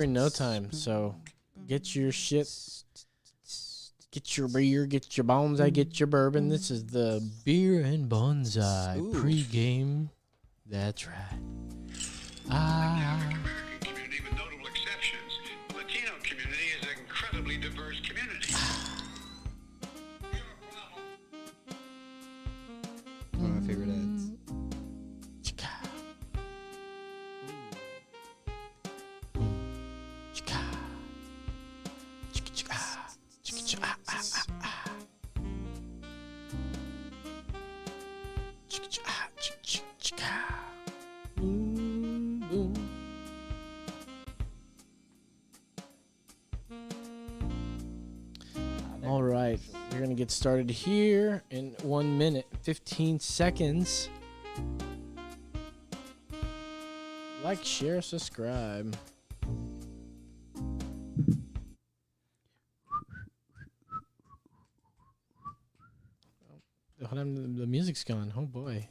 in no time. So get your shit, get your beer, get your bonsai, get your bourbon. This is the Beer and Bonsai pregame. That's right. Community with notable exceptions. The Latino community is an incredibly diverse community. One of my favorite ads. All right, we're going to get started here in 1 minute, 15 seconds. Like, share, subscribe. The music's gone. Oh boy.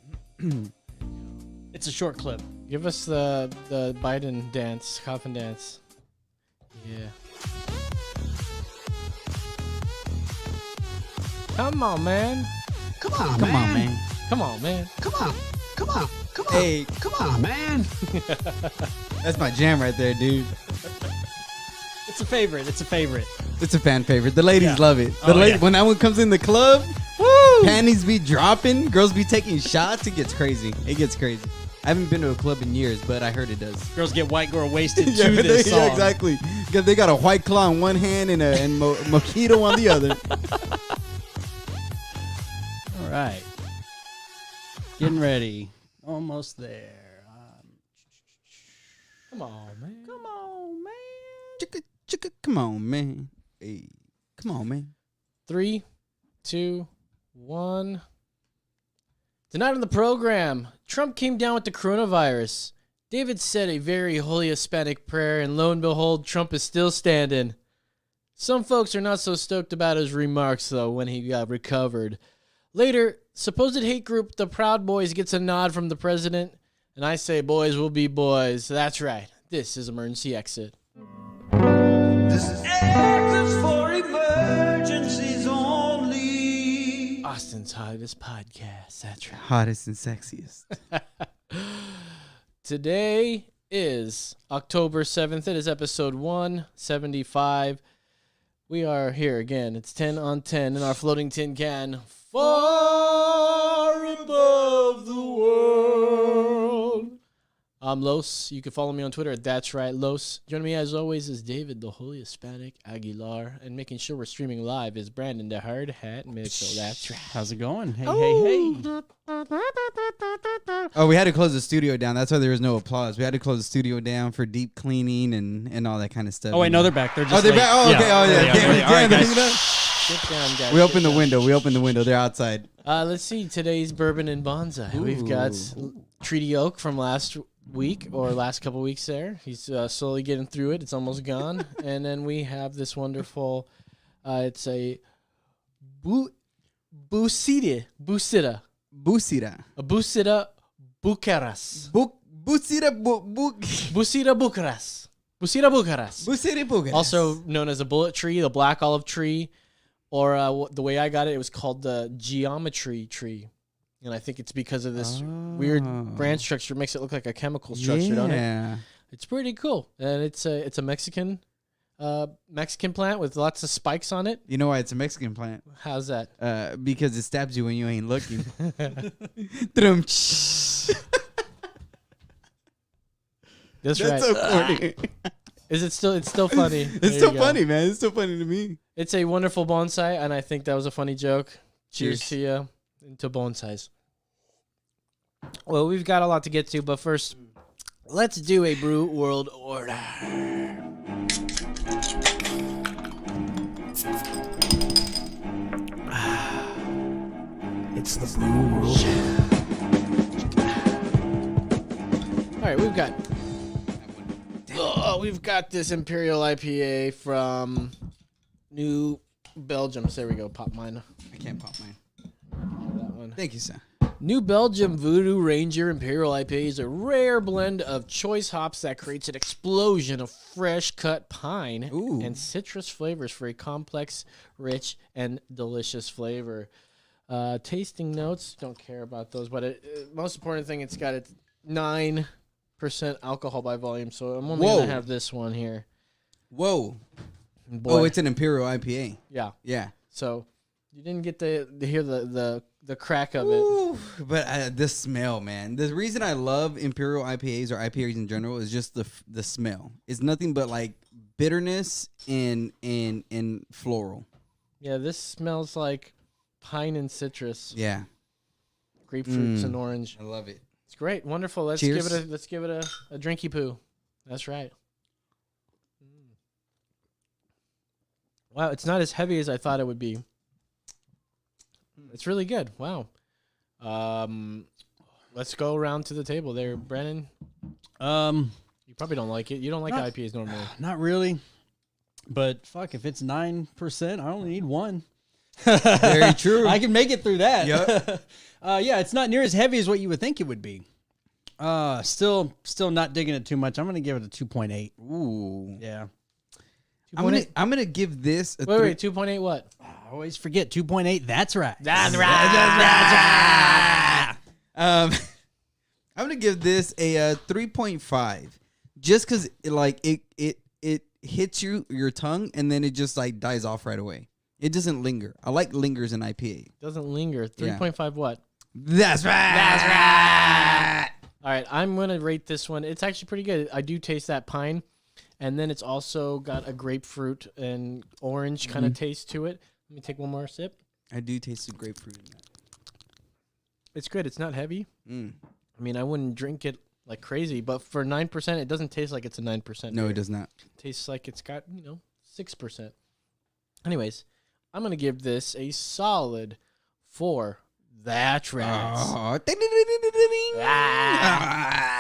It's a short clip. Give us the Biden dance, coffin dance. Yeah. Come on, man. Come on, man. Come on, man. Come on. Hey, Come on, man. That's my jam right there, dude. it's a favorite. It's a favorite. It's a fan favorite. The ladies Yeah. love it. Yeah. When that one comes in the club, Woo! panties be dropping, girls be taking shots. It gets crazy. I haven't been to a club in years, but I heard it does. Girls get white girl wasted Yeah, to this song. exactly. Because they got a White Claw in one hand and mojito on the other. All right. Getting ready. Almost there. Come on, man. Come on, man. Chicka, come on, man. Hey, come on, man. 3, 2, 1. Tonight on the program, Trump came down with the coronavirus. David said a very holy Hispanic prayer, and lo and behold, Trump is still standing. Some folks are not so stoked about his remarks, though, when he got recovered. Later, supposed hate group The Proud Boys gets a nod from the president, and I say boys will be boys. That's right. This is Emergency Exit. Exits for emergencies only. Austin's hottest podcast. That's right. Hottest and sexiest. Today is October 7th. It is episode 175. We are here again. It's 10 on 10 in our floating tin can. Far above the world. I'm Los. You can follow me on Twitter at That's Right Los. Joining me as always is David, the Holy Hispanic Aguilar. And making sure we're streaming live is Brandon, the Hard Hat Mitchell. That's right. How's it going? Hey, hey. Oh, we had to close the studio down. That's why there was no applause. We had to close the studio down for deep cleaning and all that kind of stuff. Oh, wait, no, they're back. They're just they're late. back? Oh, okay. Oh, yeah. Damn, All right, damn, guys. Get down, guys. We opened Get the down. window. They're outside. Let's see today's bourbon and bonsai. We've got Treaty Oak from last week or last couple weeks there. He's slowly getting through it. It's almost gone. And then we have this wonderful, it's a Busita. Busira. A Busita Bucaras. Busira. Busita Bucaras. Busita Bucaras. Busira Bucaras. Also known as a bullet tree, the black olive tree, or the way I got it, it was called the geometry tree. And I think it's because of this weird branch structure. It makes it look like a chemical structure, don't it? Yeah. It's pretty cool. And it's a Mexican plant with lots of spikes on it. You know why it's a Mexican plant? How's that? Because it stabs you when you ain't looking. That's That's right. so corny. Is it still? It's still funny. It's There you so go. funny, man. It's so funny to me. It's a wonderful bonsai, and I think that was a funny joke. Cheers to you and to bonsais. Well, we've got a lot to get to, but first, let's do a Brew World Order. It's the Brew World. All right, we've got this Imperial IPA from New Belgium. So there we go. Pop mine. I can't pop mine. That one. Thank you, sir. New Belgium Voodoo Ranger Imperial IPA is a rare blend of choice hops that creates an explosion of fresh cut pine and citrus flavors for a complex, rich, and delicious flavor. Tasting notes, don't care about those, but most important thing, it's got 9% alcohol by volume, so I'm only going to have this one here. Whoa. Boy. Oh, it's an Imperial IPA. Yeah. Yeah. So you didn't get to hear the crack of it. Ooh, but this smell, man. The reason I love Imperial IPAs or IPAs in general is just the smell. It's nothing but like bitterness and floral. Yeah, this smells like pine and citrus, Yeah. grapefruits and orange. I love it. It's great, wonderful. Let's Cheers. give it a drinky poo. That's right. Wow, it's not as heavy as I thought it would be. It's really good. Wow. Let's go around to the table there, Brennan. You probably don't like it. You don't like IPAs normally. Not really. But fuck, if it's 9%, I only need one. Very true. I can make it through that. Yep. Yeah, it's not near as heavy as what you would think it would be. Still not digging it too much. I'm gonna give it a 2.8. Ooh. Yeah. I'm gonna give this a Wait, 2.8 what? I always forget 2.8. That's right. That's right. I'm gonna give this a 3.5, just because it hits your tongue and then it just like dies off right away. It doesn't linger. I like lingers in IPA. Doesn't linger. 3.5 what? That's right. All right, I'm going to rate this one. It's actually pretty good. I do taste that pine, and then it's also got a grapefruit and orange kind of taste to it. Let me take one more sip. I do taste the grapefruit in that. It's good. It's not heavy. I mean, I wouldn't drink it like crazy, but for 9%, it doesn't taste like it's a 9%. No, beer. it does not. It tastes like it's got, 6%. Anyways, I'm going to give this a solid 4. That's right. Oh,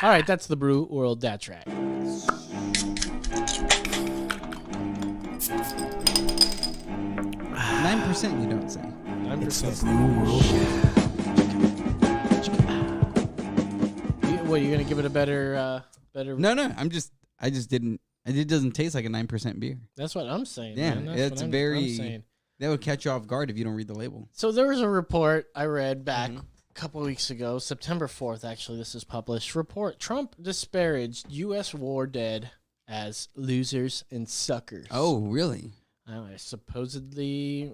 All right, that's the Brew World That's right. 9%, you don't say. 9%. What, you're going to give it a better... No, I just didn't. It doesn't taste like a 9% beer. That's what I'm saying. Yeah, man. That's it's what I'm very. saying. That would catch you off guard if you don't read the label. So there was a report I read back a couple weeks ago, September 4th, actually, this is published. Report, Trump disparaged U.S. war dead as losers and suckers. Oh, really? Supposedly,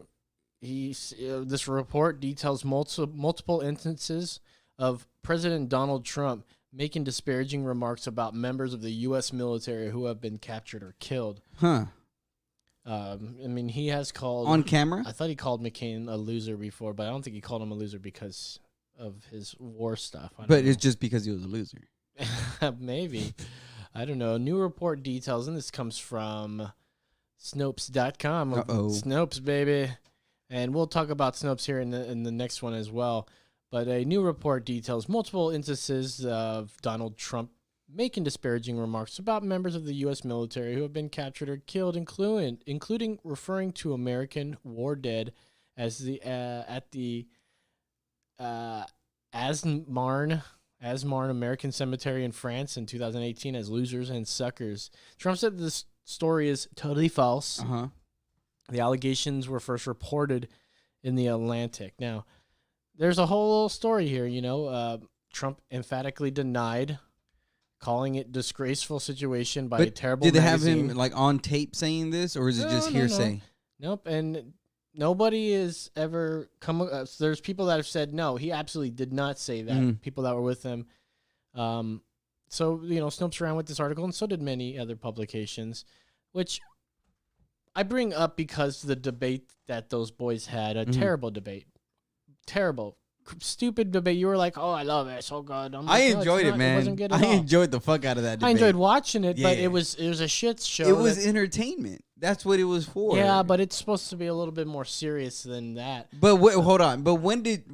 this report details multiple instances of President Donald Trump making disparaging remarks about members of the U.S. military who have been captured or killed. Huh. I mean, he has called... On camera? I thought he called McCain a loser before, but I don't think he called him a loser because of his war stuff. But it's just because he was a loser. Maybe. I don't know. New report details, and this comes from Snopes.com. Uh-oh. Snopes, baby. And we'll talk about Snopes here in the next one as well. But a new report details multiple instances of Donald Trump making disparaging remarks about members of the U.S. military who have been captured or killed, including referring to American war dead as at the Asmarn American Cemetery in France in 2018 as losers and suckers. Trump said this story is totally false. Uh-huh. The allegations were first reported in the Atlantic. Now, there's a whole story here, Trump emphatically denied calling it disgraceful situation by a terrible Did they magazine. have him like on tape saying this, or is it just hearsay? Nope, and nobody has ever come. There's people that have said no, he absolutely did not say that. People that were with him. So Snopes ran with this article, and so did many other publications, which I bring up because the debate that those boys had, a terrible debate, terrible. Stupid debate. You were like, "Oh, I love it, so good." I'm like, I "No, enjoyed it's it, not. man. It wasn't good at I all." enjoyed the fuck out of that debate. I enjoyed watching it, but Yeah. it was a shit show. It was entertainment. That's what it was for. Yeah, but it's supposed to be a little bit more serious than that. But hold on. But when did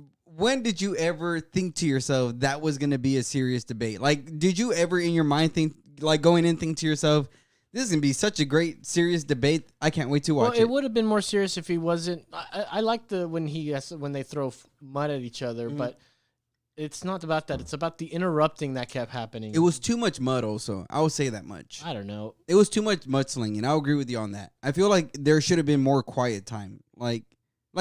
you ever think to yourself that was going to be a serious debate? Like, did you ever in your mind think, like going in, think to yourself, this is going to be such a great, serious debate. I can't wait to watch It would have been more serious if he wasn't. I like when they throw mud at each other, but it's not about that. It's about the interrupting that kept happening. It was too much mud. Also, I will say that much. I don't know. It was too much mudslinging. I'll agree with you on that. I feel like there should have been more quiet time, like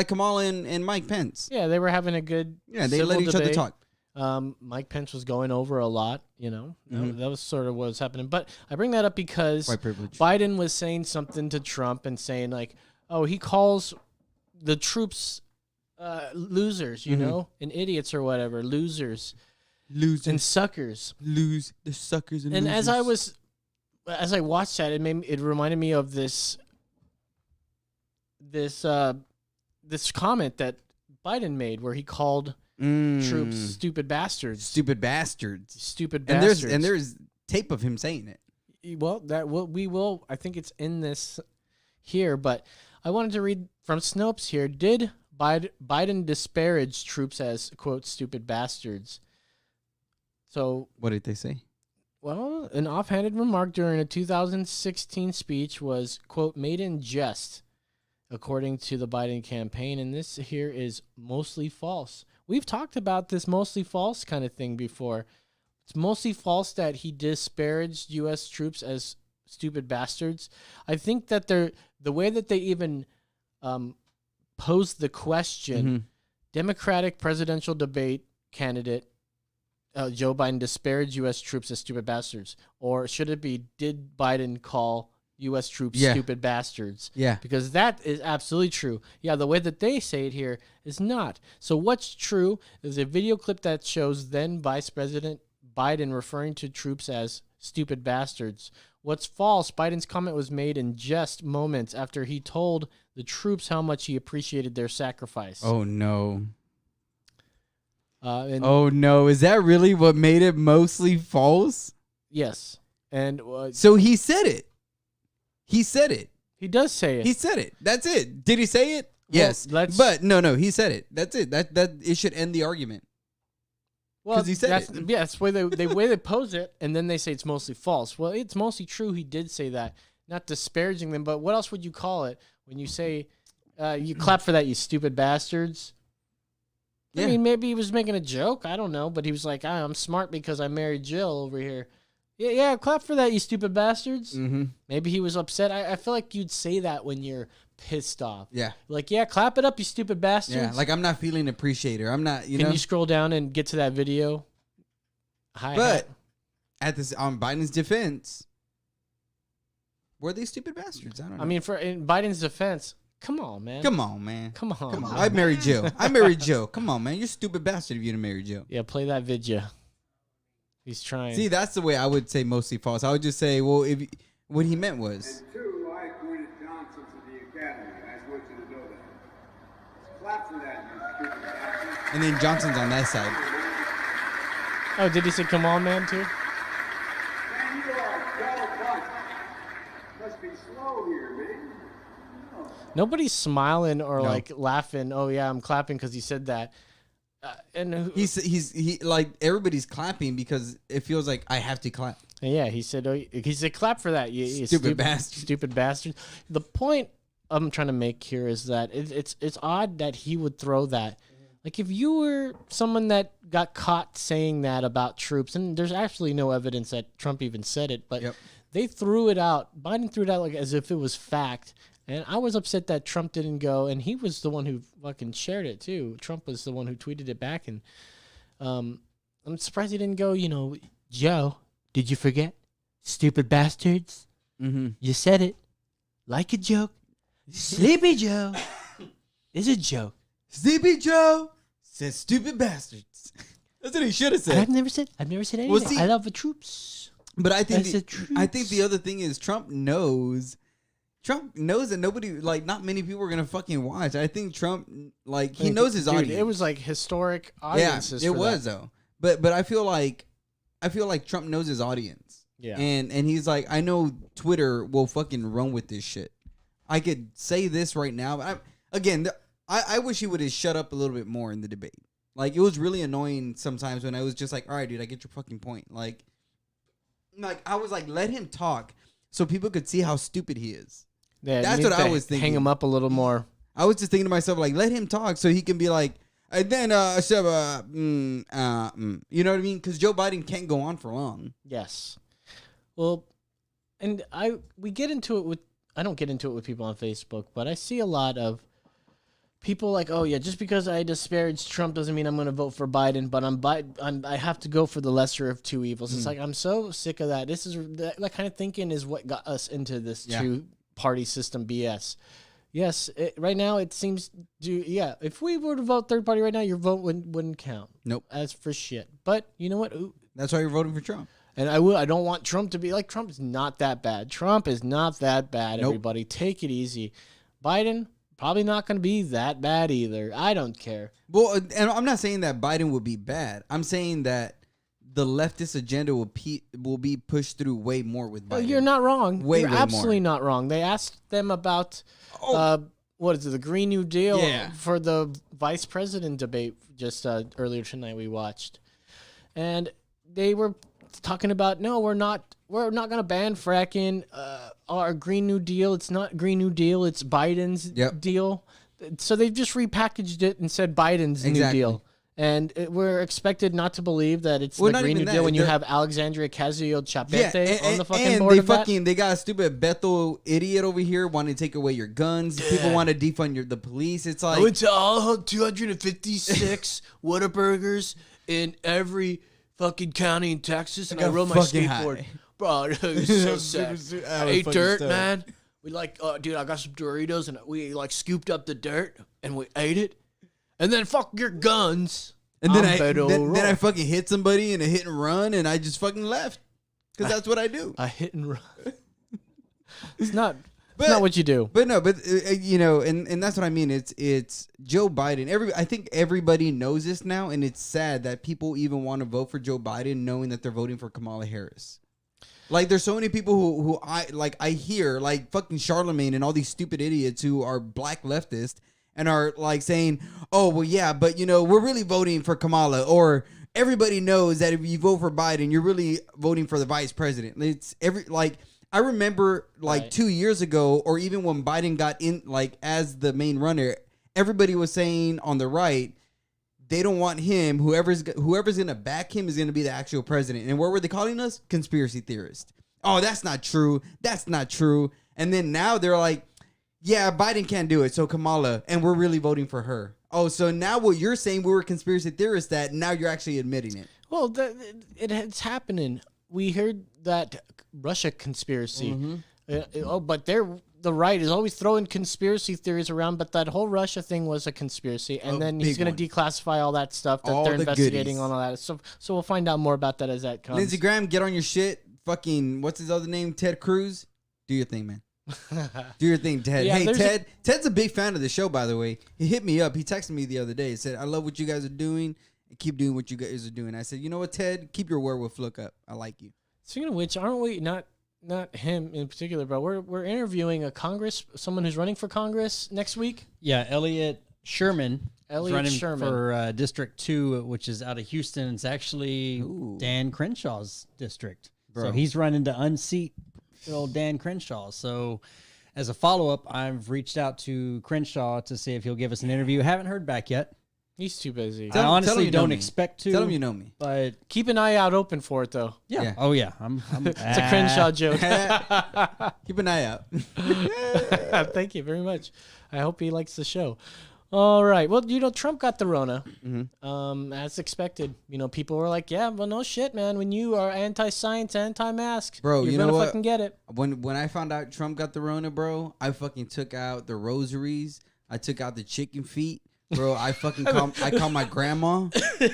Kamala and Mike Pence. Yeah, they were having a good. Yeah, they let civil each other debate. talk. Mike Pence was going over a lot. You know, Mhm. that was sort of what was happening. But I bring that up because White privilege. Biden was saying something to Trump and saying like, "Oh, he calls the troops losers, you Mhm. know, and idiots or whatever, losers Losers, and suckers." lose the suckers and And losers. as I watched that, it reminded me of this comment that Biden made where he called troops stupid bastards, stupid bastards. stupid And bastards. there's tape of him saying it. Well, we will. I think it's in this here, but I wanted to read from Snopes here. Did Biden disparage troops as quote stupid bastards? So, What did they say? well, an offhanded remark during a 2016 speech was quote made in jest, according to the Biden campaign, and this here is mostly false. We've talked about this mostly false kind of thing before. It's mostly false that he disparaged U.S. troops as stupid bastards. I think that the way that they even posed the question, Mhm. Democratic presidential debate candidate Joe Biden disparaged U.S. troops as stupid bastards, or should it be did Biden call U.S. troops Yeah. stupid bastards? Yeah. Because that is absolutely true. Yeah, the way that they say it here is not. So what's true is a video clip that shows then Vice President Biden referring to troops as stupid bastards. What's false, Biden's comment was made in just moments after he told the troops how much he appreciated their sacrifice. Oh no. And Oh no. Is that really what made it mostly false? yes. And So he said it. He said it. he does say it. He said it. That's it. Did he say it? Well, Yes. let's- But no, he said it. That's it. That it should end the argument. Well, 'Cause he said that's, it. yeah, that's the way they pose it, and then they say it's mostly false. Well, it's mostly true. He did say that, not disparaging them, but what else would you call it when you say you clap for that, you stupid bastards? Yeah. I mean, maybe he was making a joke. I don't know, but he was like, "I'm smart because I married Jill over here." Yeah, clap for that, you stupid bastards. Mm-hmm. Maybe he was upset. I feel like you'd say that when you're pissed off. Yeah. Like, yeah, clap it up, you stupid bastards. Yeah. Like I'm not feeling appreciated. I'm not. You Can know. you scroll down and get to that video? Hi. But at this on Biden's defense, were they stupid bastards? I don't know. I mean, in Biden's defense, come on, man. come on, man. Come on. Come on. I married Jill. I married Jill. Come on, man. You're a stupid bastard if you didn't marry Jill. Yeah, play that video. He's trying. See, that's the way I would say mostly false. I would just say, well, if what he meant was, Two, I appointed Johnson to the academy. I just want you to know that. Clap for that, you stupid bastard. and then Johnson's on that side. Oh, did he say come on, man, too? Man, you are a dull bunch. Must be slow here, man. Nobody's smiling or No. like laughing. Oh, yeah, I'm clapping because he said that. And He like everybody's clapping because it feels like I have to clap. yeah, he said clap for that, you Stupid bastard. stupid bastard. The point I'm trying to make here is that it's odd that he would throw that. Like if you were someone that got caught saying that about troops, and there's actually no evidence that Trump even said it, but Yep. they threw it out. Biden threw it out like as if it was fact. And I was upset that Trump didn't go, and he was the one who fucking shared it too. Trump was the one who tweeted it back, and I'm surprised he didn't go. You know, Joe, did you forget? Stupid bastards. Mm-hmm. You said it. Like a joke. Sleepy Joe is a joke. Sleepy Joe says stupid bastards. That's what he should have said. I've never said anything. Well, see- I love the troops. But I think That's the truth. I think the other thing is Trump knows that nobody, like, not many people are gonna fucking watch. I think Trump, like, he knows his Dude, audience. It was like historic yeah, audiences. it for was that. though. But I feel like Trump knows his audience. Yeah. And he's like, I know Twitter will fucking run with this shit. I could say this right now, but I wish he would have shut up a little bit more in the debate. Like, it was really annoying sometimes when I was just like, all right, dude, I get your fucking point. Like I was like, let him talk so people could see how stupid he is. Yeah, That's you what need I to was thinking. Hang him up a little more. I was just thinking to myself, like, let him talk so he can be like, And then, you know what I mean? Because Joe Biden can't go on for long. Yes. Well, and we get into it with, I don't get into it with people on Facebook, but I see a lot of people like, oh yeah, just because I disparage Trump doesn't mean I'm going to vote for Biden, but I have to go for the lesser of two evils. It's like, I'm so sick of that. This is that kind of thinking is what got us into this two-party system BS. Yes, right now it seems if we were to vote third party right now, your vote wouldn't count. Nope. As for shit. But you know what? That's why you're voting for Trump. And I don't want Trump to be like, Trump is not that bad. Trump is not that bad, everybody. Take it easy. Biden, probably not going to be that bad either. I don't care. Well, and I'm not saying that Biden would be bad. I'm saying that the leftist agenda will be pushed through way more with Biden. You're not wrong. Way You're absolutely more. not wrong. They asked them about, what is it, the Green New Deal for the vice president debate just earlier tonight we watched. And they were talking about, no, we're not going to ban fracking. Our Green New Deal, it's not Green New Deal, it's Biden's deal. So they've just repackaged it and said Biden's New Deal. And we're expected not to believe that it's the Green New Deal when you have Alexandria Ocasio-Cortez on the fucking board of that. They got a stupid Bethel idiot over here wanting to take away your guns. People want to defund the police. It's like, I went to all 256 Whataburgers in every fucking county in Texas, and I rode my skateboard. Bro, it was so sad. I ate dirt, man. We dude, I got some Doritos, and we scooped up the dirt, and we ate it. And then fuck your guns. And then I fucking hit somebody in a hit and run, and I just fucking left. Because that's what I do. A hit and run. It's not what you do. But and that's what I mean. It's Joe Biden. I think everybody knows this now, and it's sad that people even want to vote for Joe Biden knowing that they're voting for Kamala Harris. Like, there's so many people who I hear, like fucking Charlemagne and all these stupid idiots who are black leftists and are like saying, oh, well, yeah, but we're really voting for Kamala, or everybody knows that if you vote for Biden, you're really voting for the vice president. It's I remember 2 years ago, or even when Biden got in, as the main runner, everybody was saying on the right, they don't want him. Whoever's going to back him is going to be the actual president. And what were they calling us? Conspiracy theorists. Oh, that's not true. That's not true. And then now they're like, yeah, Biden can't do it, so Kamala, and we're really voting for her. Oh, so now what you're saying, we were conspiracy theorists, that now you're actually admitting it. Well, it's happening. We heard that Russia conspiracy. But the right is always throwing conspiracy theories around, but that whole Russia thing was a conspiracy. And then he's going to declassify all that stuff that they're investigating on all that. So we'll find out more about that as that comes. Lindsey Graham, get on your shit. Fucking, what's his other name? Ted Cruz. Do your thing, man. Do your thing, Ted. Yeah, hey, Ted's a big fan of the show, by the way. He hit me up. He texted me the other day. He said, I love what you guys are doing. Keep doing what you guys are doing. I said, you know what, Ted? Keep your werewolf look up. I like you. Speaking of which, aren't we, not him in particular, but we're interviewing someone who's running for Congress next week? Yeah, Elliot Sherman. Elliot Sherman. For District 2, which is out of Houston. It's actually Dan Crenshaw's district. Bro. So he's running to unseat old Dan Crenshaw. So as a follow-up, I've reached out to Crenshaw to see if he'll give us an interview. Haven't heard back yet. He's too busy. I honestly don't expect to. Tell him you know me. But keep an eye out open for it, though. yeah. Oh, yeah. I'm It's a Crenshaw joke. Keep an eye out. Thank you very much. I hope he likes the show. All right. Well, Trump got the Rona, as expected. People were like, yeah, well, no shit, man. When you are anti-science, anti-mask, bro, you're gonna fucking get it. When I found out Trump got the Rona, bro, I fucking took out the rosaries. I took out the chicken feet. Bro, I fucking called my grandma.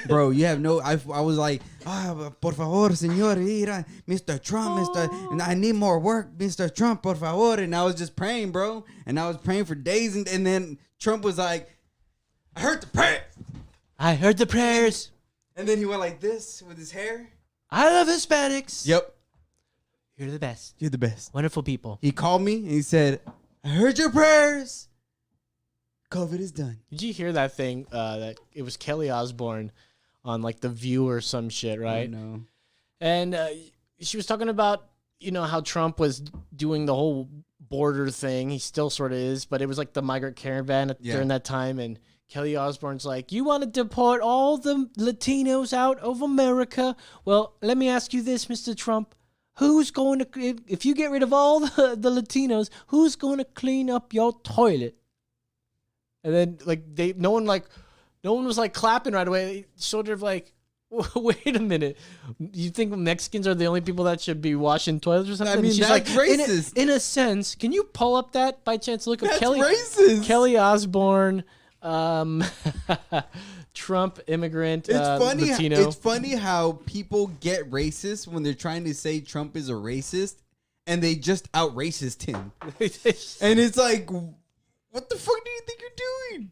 Bro, you have no... I was like, por favor, señor, Mr. Trump, and I need more work, Mr. Trump, por favor. And I was just praying, bro. And I was praying for days. And then Trump was like, I heard the prayers. I heard the prayers. And then he went like this with his hair. I love Hispanics. Yep. You're the best. You're the best. Wonderful people. He called me and he said, I heard your prayers. COVID is done. Did you hear that thing? That it was Kelly Osbourne on The View or some shit, right? No. And she was talking about how Trump was doing the whole border thing. He still sort of is, but it was the migrant caravan during that time. And Kelly Osbourne's like, you want to deport all the Latinos out of America? Well, let me ask you this, Mr. Trump. Who's going to, if you get rid of all the Latinos, who's going to clean up your toilet? And then like no one was like clapping right away. They sort of like, wait a minute. You think Mexicans are the only people that should be washing toilets or something? I mean, And she's that's like, racist. In a sense, can you pull up that by chance? Look up That's Kelly racist. Kelly Osbourne, Trump immigrant, It's funny. Latino. It's funny how people get racist when they're trying to say Trump is a racist, and they just out racist him. And it's like, what the fuck do you think you're doing?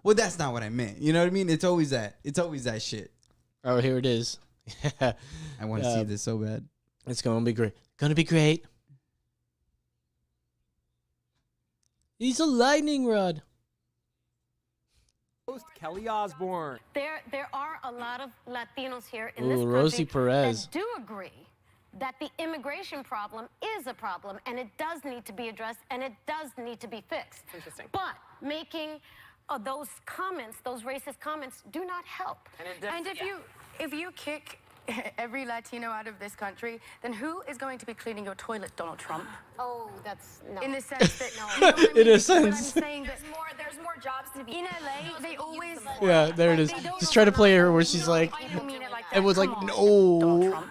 Well, that's not what I meant. You know what I mean? It's always that. It's always that shit. Oh, here it is. I want to see this so bad. It's gonna be great. Gonna be great. He's a lightning rod. Host Kelly Osbourne. There are a lot of Latinos here in this Ooh, country Rosie Perez. that do agree that the immigration problem is a problem and it does need to be addressed and it does need to be fixed. Interesting. But making those comments, those racist comments, do not help. And if you kick every Latino out of this country, then who is going to be cleaning your toilet, Donald Trump? Oh, that's no. In the sense that, you know what I In mean? a What sense. I'm saying that There's more jobs to be. in LA, they always. Yeah, there it is. They don't Just try to play her where know- she's no, like, I don't mean it like it that. was like, Come on, no. Donald Trump.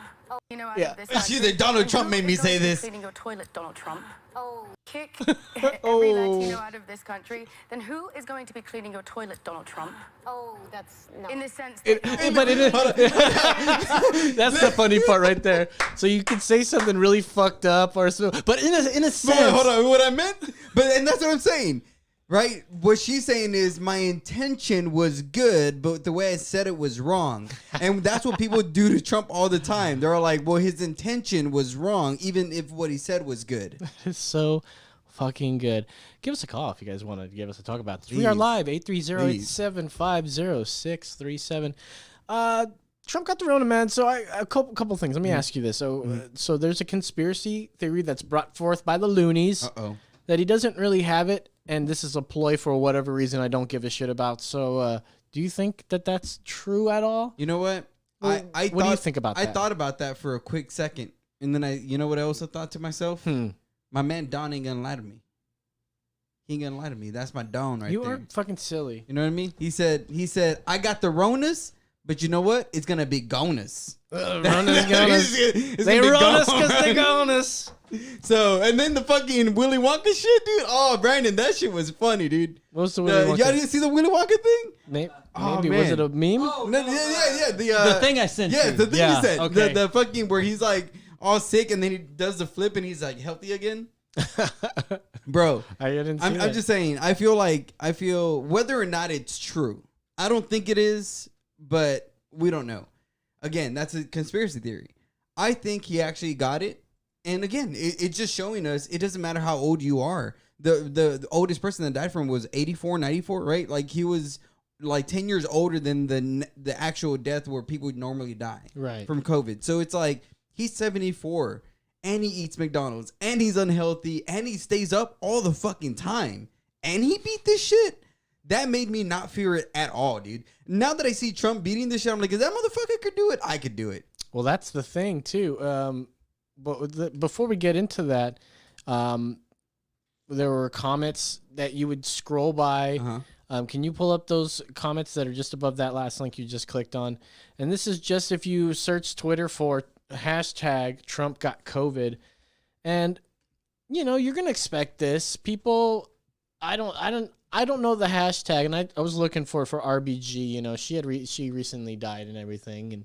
You know, out Yeah. of this It's either country. Donald And Trump who made me is going say to be this. Cleaning your toilet, Donald Trump. Oh, Kick every Latino out of this country, then who is going to be cleaning your toilet, Donald Trump? oh, that's no. In the sense But that's the funny part right there. So you could say something really fucked up or so, but in a sense, Hold on, what I meant? And that's what I'm saying. Right? What she's saying is my intention was good, but the way I said it was wrong. And that's what people do to Trump all the time. They're like, well, his intention was wrong, even if what he said was good. it's so fucking good. Give us a call if you guys want to give us a talk about this. We are Please. live 830-875-0637. Trump got the Rona, man. So a couple things. Let me ask you this. So there's a conspiracy theory that's brought forth by the loonies Uh-oh. that he doesn't really have it, and this is a ploy for whatever reason I don't give a shit about. So do you think that that's true at all? You know what? Well, I what do you thought- think about I that? thought about that for a quick second. And then you know what I also thought to myself? My man Don ain't gonna lie to me. He ain't gonna lie to me. That's my Don right You there. are fucking silly. You know what I mean? He said, I got the Ronas, but you know what? It's gonna be Gonas. Rona's got us. It's They gonna be run us because gone. they gon' us. So, and then the fucking Willy Wonka shit, dude. Oh, Brandon, that shit was funny, dude. What was the Willy Wonka? Y'all didn't see the Willy Wonka thing? Maybe Oh, was man. it a meme? No, yeah. The thing I sent Yeah, you. the thing Yeah, you said. okay. The fucking where he's like all sick and then he does the flip and he's like healthy again. Bro, I didn't see I'm that. just saying, I feel whether or not it's true. I don't think it is, but we don't know. Again, that's a conspiracy theory. I think he actually got it. And again, it's just showing us it doesn't matter how old you are. The oldest person that died from was 84, 94, right? Like he was like 10 years older than the actual death where people normally die Right. from COVID. So it's like he's 74 and he eats McDonald's and he's unhealthy and he stays up all the fucking time and he beat this shit. That made me not fear it at all, dude. Now that I see Trump beating this shit, I'm like, if that motherfucker could do it, I could do it. Well, that's the thing too. But before we get into that, there were comments that you would scroll by. Uh-huh. Can you pull up those comments that are just above that last link you just clicked on? And this is just if you search Twitter for hashtag Trump got COVID, and you know you're gonna expect this. People, I don't know the hashtag, and I was looking for RBG. You know, she recently died and everything, and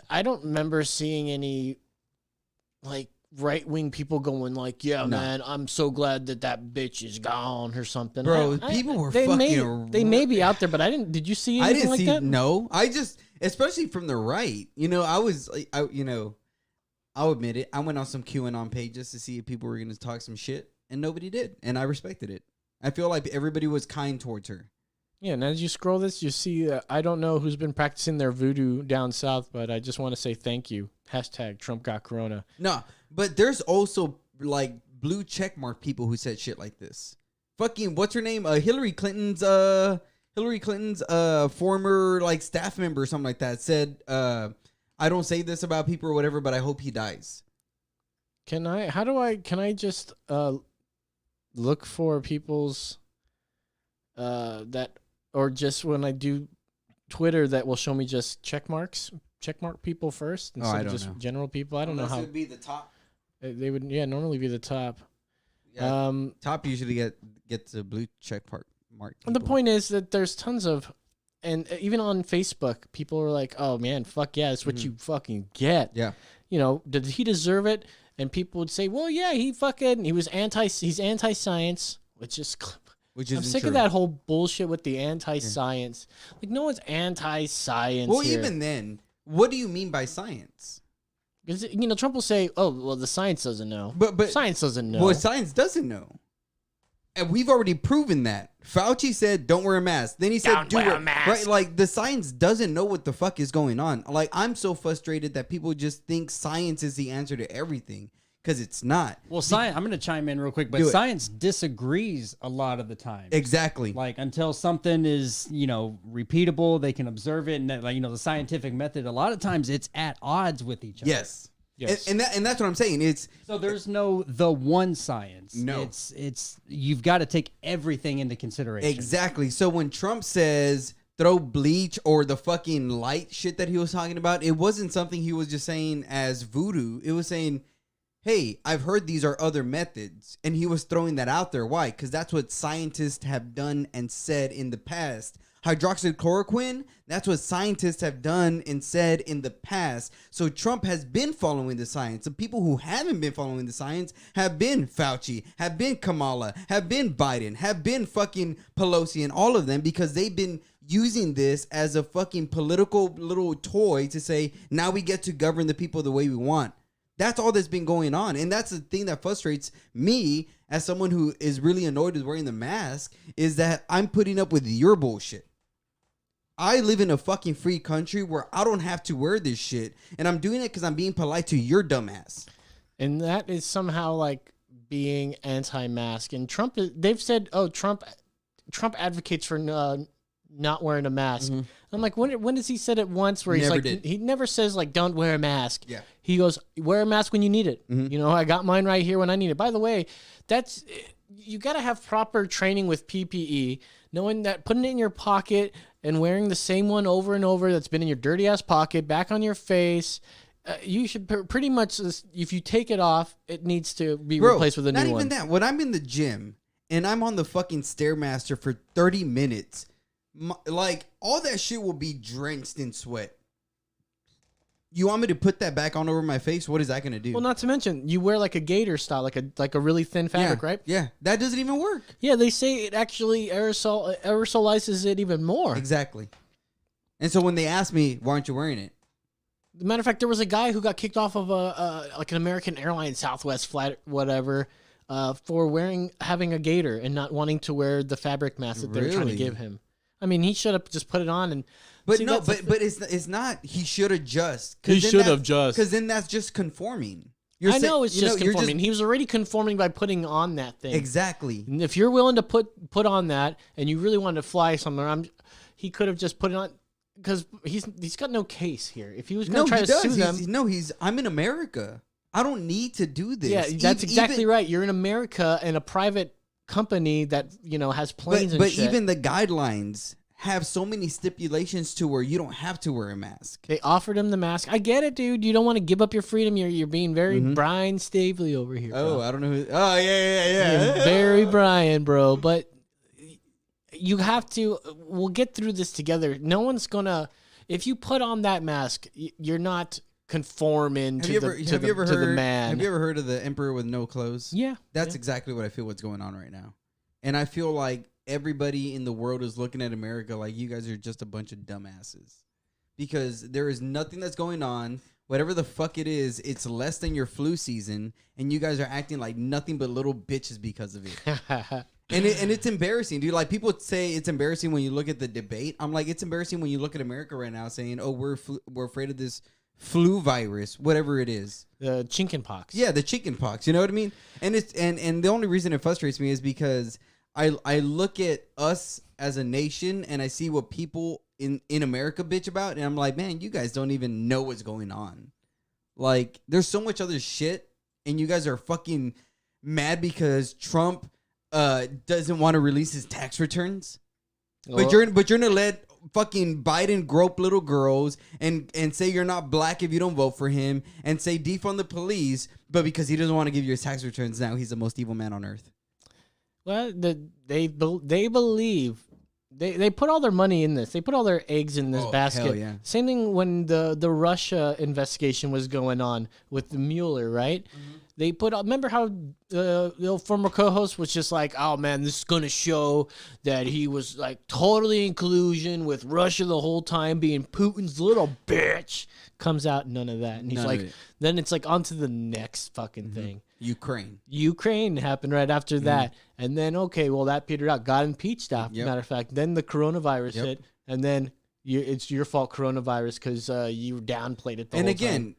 I don't remember seeing any like right-wing people going like, yeah, No. man, I'm so glad that bitch is gone or something. Bro, people were they fucking they may be out there, but did you see I anything didn't like see that? no. I just, especially from the right, you know, I was like, I'll admit it. I went on some QAnon pages to see if people were going to talk some shit, and nobody did, and I respected it. I feel like everybody was kind towards her. Yeah, and as you scroll this, you see, I don't know who's been practicing their voodoo down south, but I just want to say thank you. Hashtag Trump got Corona. No, but there's also like blue checkmark people who said shit like this. fucking what's her name? Hillary Clinton's former like staff member or something like that said, I don't say this about people or whatever, but I hope he dies. Can I just look for people's that, or just when I do Twitter that will show me just check mark people first instead I of don't just know. general people? I don't know how it would be the top. they would normally be the top. Yeah, top usually gets a blue check mark. And the people. point is that there's tons of, and even on Facebook, people are like, "Oh man, fuck yeah, that's what you fucking get." Yeah. You know, did he deserve it? And people would say, "Well, yeah, he's anti-science," which is, I'm sick of that whole bullshit with the anti-science. Like, no one's anti-science. Well, here. even then, what do you mean by science? Because, Trump will say, "Oh, well, the science doesn't know." But science doesn't know. Well, science doesn't know. And we've already proven that. Fauci said, don't wear a mask. Then he said, Don't wear a mask. Right? Like, the science doesn't know what the fuck is going on. Like, I'm so frustrated that people just think science is the answer to everything. Because it's not. Well, science. I'm going to chime in real quick, but Do it. science disagrees a lot of the time. Exactly. Like until something is, repeatable, they can observe it, and that, the scientific method. A lot of times, it's at odds with each other. Yes. Yes. And that's what I'm saying. It's So there's no the one science. No. It's you've got to take everything into consideration. exactly. So when Trump says throw bleach or the fucking light shit that he was talking about, it wasn't something he was just saying as voodoo. It was saying, hey, I've heard these are other methods. And he was throwing that out there. Why? Because that's what scientists have done and said in the past. Hydroxychloroquine, that's what scientists have done and said in the past. So Trump has been following the science. The people who haven't been following the science have been Fauci, have been Kamala, have been Biden, have been fucking Pelosi, and all of them, because they've been using this as a fucking political little toy to say, now we get to govern the people the way we want. That's all that's been going on. And that's the thing that frustrates me as someone who is really annoyed with wearing the mask, is that I'm putting up with your bullshit. I live in a fucking free country where I don't have to wear this shit. And I'm doing it because I'm being polite to your dumbass. And that is somehow like being anti-mask. And they've said, oh, Trump advocates for not wearing a mask. Mm-hmm. I'm like, when does he said it once where he's Never like, did. he never says like, don't wear a mask. Yeah. He goes, wear a mask when you need it. Mm-hmm. I got mine right here when I need it. By the way, you got to have proper training with PPE, knowing that putting it in your pocket and wearing the same one over and over that's been in your dirty ass pocket back on your face. You should pretty much, if you take it off, it needs to be replaced with a new one. Not even that. When I'm in the gym and I'm on the fucking Stairmaster for 30 minutes, like all that shit will be drenched in sweat. You want me to put that back on over my face? What is that going to do? Well, not to mention, you wear like a gator style, like a really thin fabric, right? Yeah, that doesn't even work. Yeah, they say it actually aerosolizes it even more. Exactly. And so when they ask me, why aren't you wearing it? Matter of fact, there was a guy who got kicked off of like an American Airlines Southwest flight, whatever, for having a gator and not wanting to wear the fabric mask that they were trying to Really? give him. I mean, he should have just put it on and. But See, no, that's but it's not. He should adjust. He should have just. Because then that's just conforming. I know it's just conforming. He was already conforming by putting on that thing. Exactly. And if you're willing to put on that and you really wanted to fly somewhere, he could have just put it on because he's got no case here. If he was going to try to sue them, I'm in America. I don't need to do this. yeah, that's exactly right. You're in America and a private company that has planes and But shit. even the guidelines have so many stipulations to where you don't have to wear a mask. They offered him the mask. I get it, dude. You don't want to give up your freedom. You're being very Brian Stavely over here. Oh, bro. I don't know who. Oh, yeah. You're very Brian, bro. But you have to. We'll get through this together. No one's gonna. If you put on that mask, you're not conforming to the man. Have you ever heard of the emperor with no clothes? Yeah, That's exactly what I feel what's going on right now. And I feel like everybody in the world is looking at America like you guys are just a bunch of dumbasses. Because there is nothing that's going on. Whatever the fuck it is, it's less than your flu season, and you guys are acting like nothing but little bitches because of it. And it's embarrassing, dude. Like, people say it's embarrassing when you look at the debate. I'm like, it's embarrassing when you look at America right now saying, oh, we're afraid of this flu virus, whatever it is. The chicken pox. Yeah, the chicken pox. You know what I mean? And it's and the only reason it frustrates me is because I look at us as a nation and I see what people in America bitch about, and I'm like, man, you guys don't even know what's going on. Like, there's so much other shit, and you guys are fucking mad because Trump doesn't want to release his tax returns. But you're gonna let fucking Biden grope little girls and say you're not black if you don't vote for him, and say defund the police, but because he doesn't want to give you his tax returns, now he's the most evil man on earth. Well, they believe they put all their money in this. They put all their eggs in this basket. Hell yeah. Same thing when the Russia investigation was going on with the Mueller, right? They put. Remember how the former co-host was just like, "Oh man, this is gonna show that he was like totally in collusion with Russia the whole time, being Putin's little bitch." Comes out none of that, and he's None of like, it. then it's like on to the next fucking thing. Ukraine. Ukraine happened right after that, and then okay, well that petered out, got impeached. After matter of fact, then the coronavirus hit, and then it's your fault, coronavirus, because you downplayed it. The And whole again, time.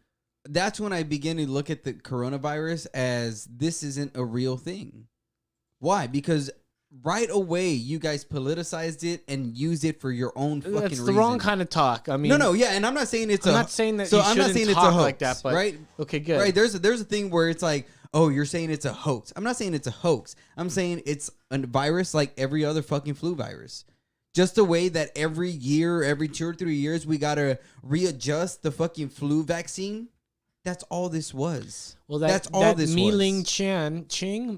that's when I begin to look at the coronavirus as this isn't a real thing. Why? Because right away you guys politicized it and used it for your own fucking that's reason. the wrong kind of talk. I mean, No, yeah, and I'm not saying it's I'm not saying that. So you I'm not shouldn't saying it's a talk hoax like that, but right? okay, good. Right, there's a thing where it's like, oh, you're saying it's a hoax. I'm not saying it's a hoax. I'm saying it's a virus like every other fucking flu virus. Just the way that every year, every 2 or 3 years, we gotta readjust the fucking flu vaccine. That's all this was. Well, that's all that this Mei-Ling was.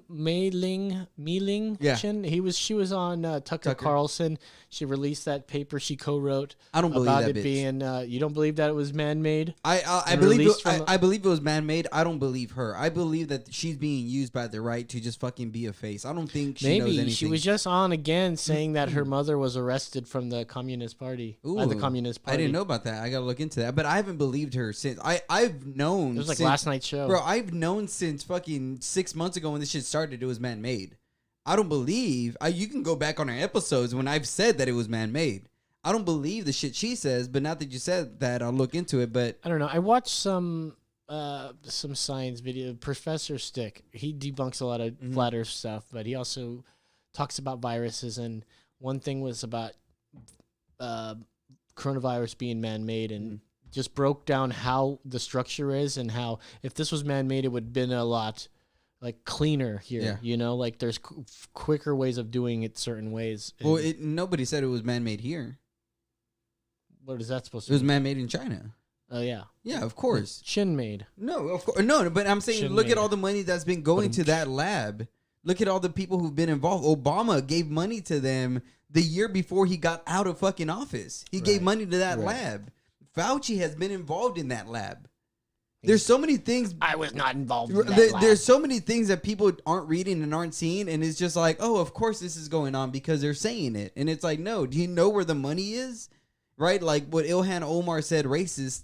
Mei-Ling Yeah. Chen. She was on Tucker Carlson. She released that paper she co-wrote. I don't believe about that it bitch. being. You don't believe that it was man-made? I And believe released from I believe it was man-made. I don't believe her. I believe that she's being used by the right to just fucking be a face. I don't think she knows Maybe anything. she was just on again saying that her mother was arrested from the Communist Party. By the Ooh, Communist Party. I didn't know about that. I gotta look into that. But I haven't believed her since. I've known. It was like since, last night's show. Bro, I've known since fucking 6 months ago when this shit started it was man-made. I don't believe. You can go back on our episodes when I've said that it was man-made. I don't believe the shit she says, but now that you said that, I'll look into it. But I don't know. I watched some science video. Professor Stick, he debunks a lot of flat Earth stuff, but he also talks about viruses. And one thing was about coronavirus being man-made, and just broke down how the structure is and how if this was man-made, it would have been a lot like cleaner here. Yeah. You know, like there's quicker ways of doing it certain ways. well, And nobody said it was man-made here. what is that supposed It to was be? man-made in China. Oh yeah, Yeah, of course. Chin made. No, of course. No, but I'm saying, Shouldn't look at made. all the money that's been going to that lab. Look at all the people who've been involved. Obama gave money to them the year before he got out of fucking office. He gave money to that lab. Fauci has been involved in that lab. There's so many things. I was not involved in that lab. There's so many things that people aren't reading and aren't seeing, and it's just like, oh, of course this is going on because they're saying it, and it's like, no, do you know where the money is? Right, like what Ilhan Omar said, racist,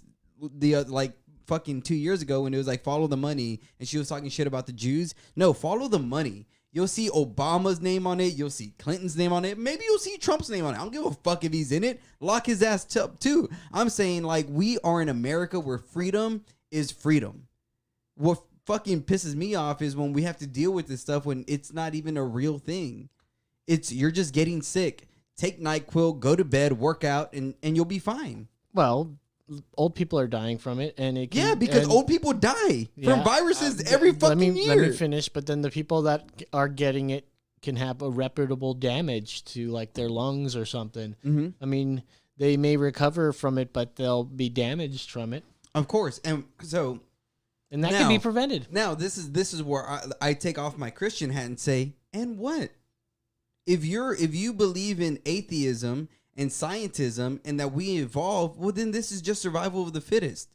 like fucking 2 years ago when it was like follow the money, and she was talking shit about the Jews. No, follow the money. You'll see Obama's name on it. You'll see Clinton's name on it. Maybe you'll see Trump's name on it. I don't give a fuck if he's in it. Lock his ass up too. I'm saying like we are in America where freedom is freedom. What fucking pisses me off is when we have to deal with this stuff when it's not even a real thing. You're just getting sick. Take NyQuil, go to bed, work out, and you'll be fine. Well, old people are dying from it, and it can, Yeah, because and- old people die yeah, from viruses every fucking year. Let me finish. But then the people that are getting it can have irreparable damage to like their lungs or something. Mm-hmm. I mean, they may recover from it, but they'll be damaged from it, Of course, and so and that can be Now- prevented. now this is where I take off my Christian hat and say, and what? If you believe in atheism and scientism and that we evolve, well then this is just survival of the fittest.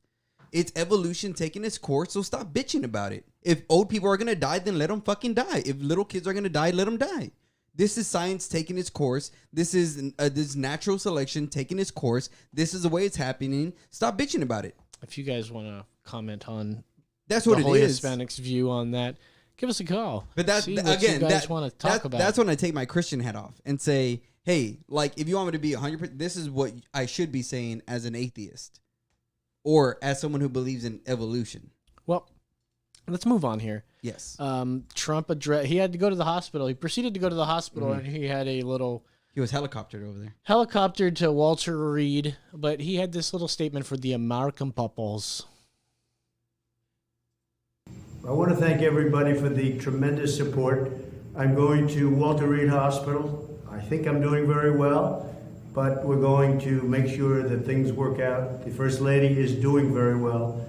It's evolution taking its course, so stop bitching about it. If old people are gonna die, then let them fucking die. If little kids are gonna die, let them die. This is science taking its course. This is this natural selection taking its course. This is the way it's happening. Stop bitching about it. If you guys want to comment on That's the what it Holy is. Hispanics' view on that, give us a call. But that's See what again, you guys that, want to talk about. That's when I take my Christian hat off and say, hey, like if you want me to be 100%, this is what I should be saying as an atheist or as someone who believes in evolution. Well, let's move on here. Yes. Trump he had to go to the hospital. He proceeded to go to the hospital, and he had a little He was helicoptered over there. helicoptered to Walter Reed, but he had this little statement for the American peoples. I want to thank everybody for the tremendous support. I'm going to Walter Reed Hospital. I think I'm doing very well, but we're going to make sure that things work out. The First Lady is doing very well.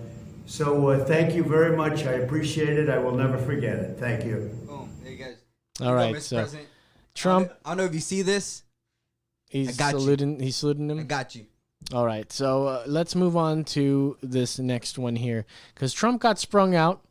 So thank you very much. I appreciate it. I will never forget it. Thank you. Boom. There you guys. All right, Mr. so President. Trump, I don't know if you see this. he's got you. saluting I him. got you. All right, so let's move on to this next one here, because Trump got sprung out.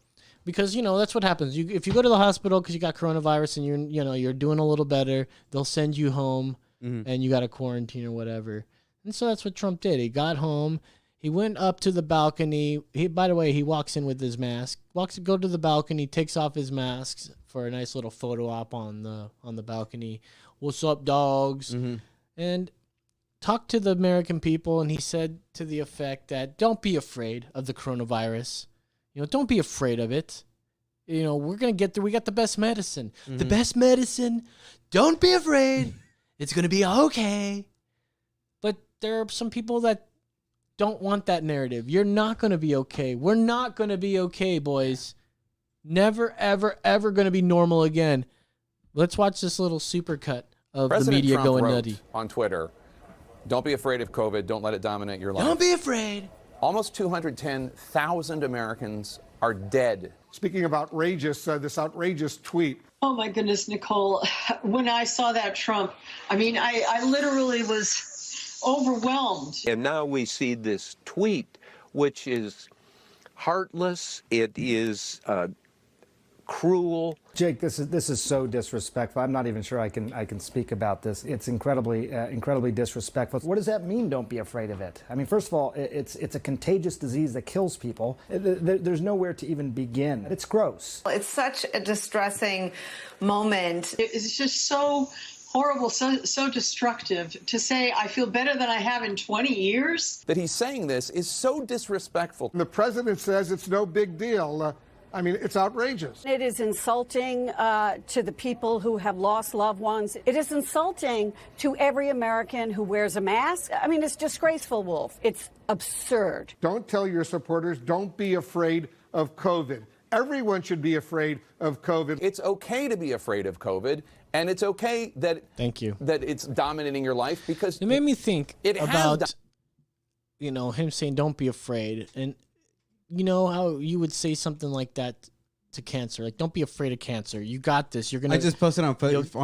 Because that's what happens. If you go to the hospital because you got coronavirus and you're doing a little better, they'll send you home and you got to quarantine or whatever. And so that's what Trump did. He got home. He went up to the balcony. By the way, he walks in with his mask. Go to the balcony, takes off his mask for a nice little photo op on the balcony. What's up, dogs? And talked to the American people, and he said to the effect that don't be afraid of the coronavirus. Don't be afraid of it. We're going to get through. We got the best medicine. The best medicine. Don't be afraid. It's going to be okay. But there are some people that don't want that narrative. You're not going to be okay. We're not going to be okay, boys. Never, ever, ever going to be normal again. Let's watch this little supercut of President the media Trump going wrote nutty. on Twitter, "Don't be afraid of COVID. Don't let it dominate your life." Don't be afraid. Almost 210,000 Americans are dead. Speaking of outrageous, this outrageous tweet. Oh my goodness, Nicole. When I saw that Trump, I literally was overwhelmed. And now we see this tweet, which is heartless. It is cruel. Jake, this is so disrespectful. I'm not even sure I can speak about this. It's incredibly disrespectful. What does that mean? Don't be afraid of it. First of all, it's a contagious disease that kills people. There's nowhere to even begin. It's gross. It's such a distressing moment. It's just so horrible, so destructive to say I feel better than I have in 20 years. That he's saying this is so disrespectful. The president says it's no big deal. It's outrageous. It is insulting to the people who have lost loved ones. It is insulting to every American who wears a mask. It's disgraceful, Wolf. It's absurd. Don't tell your supporters, don't be afraid of COVID. Everyone should be afraid of COVID. It's okay to be afraid of COVID, and it's okay that that it's dominating your life, because it made me think about has him saying don't be afraid. And you know how you would say something like that to cancer, like don't be afraid of cancer. You got this. You're gonna. I just posted on Facebook.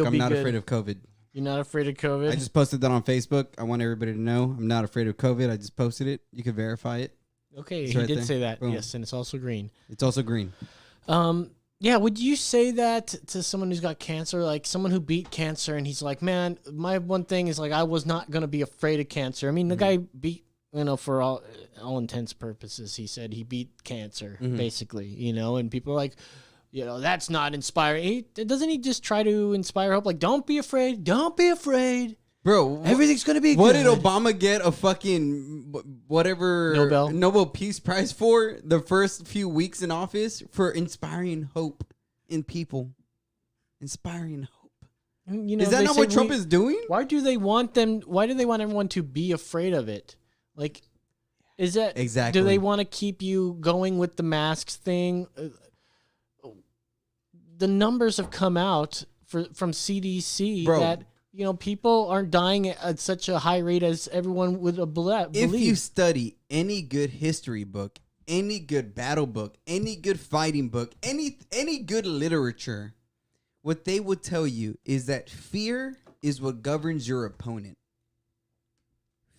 I'm not afraid of COVID. You're not afraid of COVID? I just posted that on Facebook. I want everybody to know I'm not afraid of COVID. I just posted it. You can verify it. Okay, It's he right did there. say that. Boom. Yes, and it's also green. It's also green. Yeah, would you say that to someone who's got cancer, like someone who beat cancer, and he's like, man, my one thing is like I was not gonna be afraid of cancer. The guy beat. For all intents purposes, he said he beat cancer, basically, and people are like, that's not inspiring. Doesn't he just try to inspire hope? Like, don't be afraid. Don't be afraid. Bro, everything's going to be What good. did Obama get a fucking whatever Nobel Peace Prize for the first few weeks in office? For inspiring hope in people. Inspiring hope. Is that not what Trump is doing? Why do they want everyone to be afraid of it? Like, is that exactly? Do they want to keep you going with the masks thing? The numbers have come out from CDC that people aren't dying at such a high rate as everyone would believe. If you study any good history book, any good battle book, any good fighting book, any good literature, what they would tell you is that fear is what governs your opponent.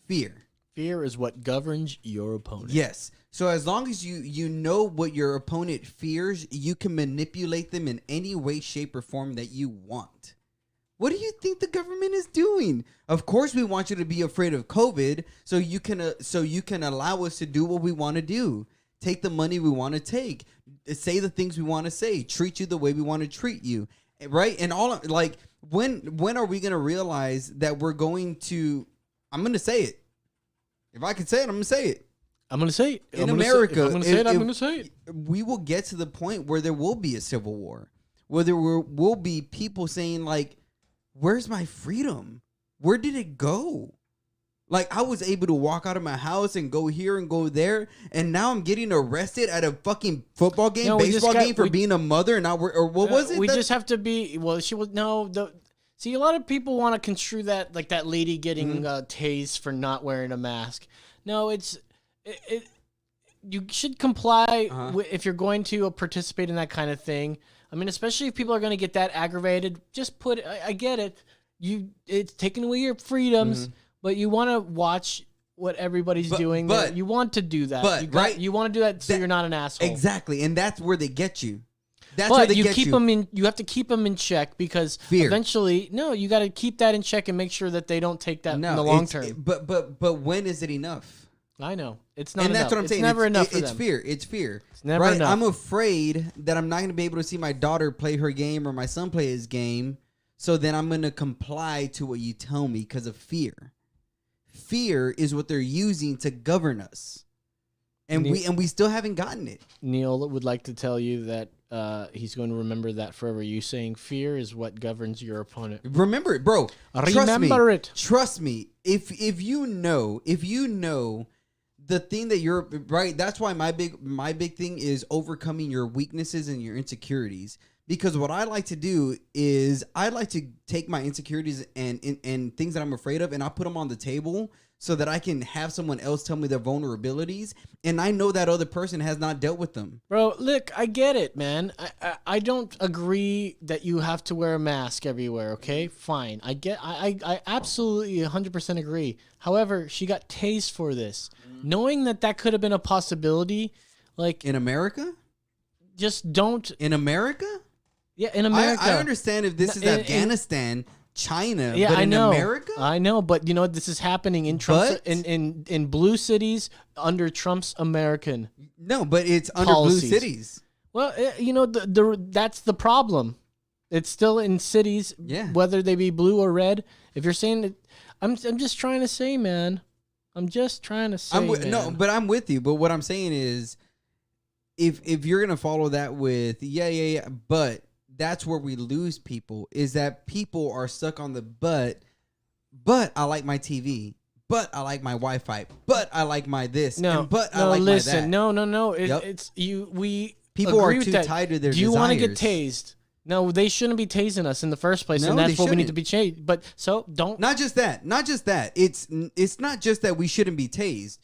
Fear. Fear is what governs your opponent. Yes. So as long as you know what your opponent fears, you can manipulate them in any way, shape, or form that you want. What do you think the government is doing? Of course, we want you to be afraid of COVID, so you can allow us to do what we want to do, take the money we want to take, say the things we want to say, treat you the way we want to treat you, right? And when are we gonna realize that we're going to? I'm gonna say it. If I can say it, I'm going to say it. I'm gonna say it. In America, I'm gonna say it. I'm gonna say it. We will get to the point where there will be a civil war, where there will be people saying like, "Where's my freedom? Where did it go?" Like, I was able to walk out of my house and go here and go there, and now I'm getting arrested at a fucking football game, baseball game for being a mother, and not or what was it? We just have to be. Well, she was See, a lot of people want to construe that like that lady getting tased for not wearing a mask. No, you should comply if you're going to participate in that kind of thing. I mean, especially if people are going to get that aggravated. Just put. I get it. It's taking away your freedoms. But you want to watch what everybody's doing. But you want to do that. But you want to do that so you're not an asshole. Exactly, and that's where they get you. That's but where they you get keep them in. You have to keep them in check because eventually, you got to keep that in check and make sure that they don't take that in the long term. But when is it enough? I know it's not. And enough. That's what I'm saying. It's never enough. It's fear. It's fear. It's never enough. I'm afraid that I'm not going to be able to see my daughter play her game or my son play his game. So then I'm going to comply to what you tell me because of fear. Fear is what they're using to govern us, and we still haven't gotten it. Neil would like to tell you that he's going to remember that forever. You saying fear is what governs your opponent. Remember it, bro. Remember it. Trust me. If you know the thing that you're right, that's why my big thing is overcoming your weaknesses and your insecurities. Because what I like to do is I like to take my insecurities and things that I'm afraid of, and I put them on the table so that I can have someone else tell me their vulnerabilities, and I know that other person has not dealt with them. Bro, look, I get it, man. I don't agree that you have to wear a mask everywhere, okay? Fine. I absolutely 100% agree. However, she got tased for this. Knowing that could have been a possibility, like... In America? Just don't... In America? Yeah, in America. I understand if this is Afghanistan, China, yeah, but I know. America? I know, but you know this is happening in Trump's in blue cities under Trump's American. No, but it's under policies. blue cities. Well, you know that's the problem. It's still in cities, whether they be blue or red. If you're saying that, I'm just trying to say, man. I'm just trying to say, man. No, but I'm with you. But what I'm saying is, if you're gonna follow that with but. That's where we lose people, is that people are stuck on the but I like my TV, but I like my Wi-Fi, but I like my this, I like listen, my that. No. It's we people agree are with too that. tied to their Do you want to get tased? No, they shouldn't be tasing us in the first place, No, and that's they what we need to shouldn't. be chased. But so don't. Not just that. It's not just that we shouldn't be tased.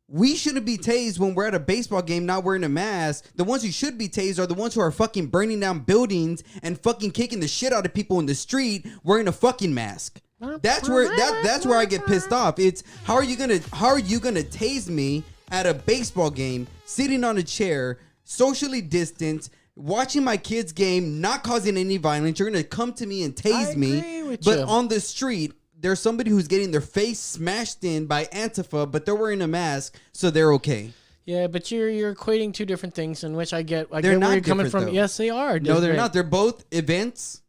We shouldn't be tased when we're at a baseball game not wearing a mask. The ones who should be tased are the ones who are fucking burning down buildings and fucking kicking the shit out of people in the street wearing a fucking mask. That's where I get pissed off. It's how are you gonna tase me at a baseball game, sitting on a chair, socially distanced, watching my kid's game, not causing any violence. You're gonna come to me and tase me, but on the street there's somebody who's getting their face smashed in by Antifa, but they're wearing a mask, so they're okay. Yeah, but you're equating two different things, in which I get They're where not you're coming from. different, though. Yes, they are. No, they're different. not. They're both events.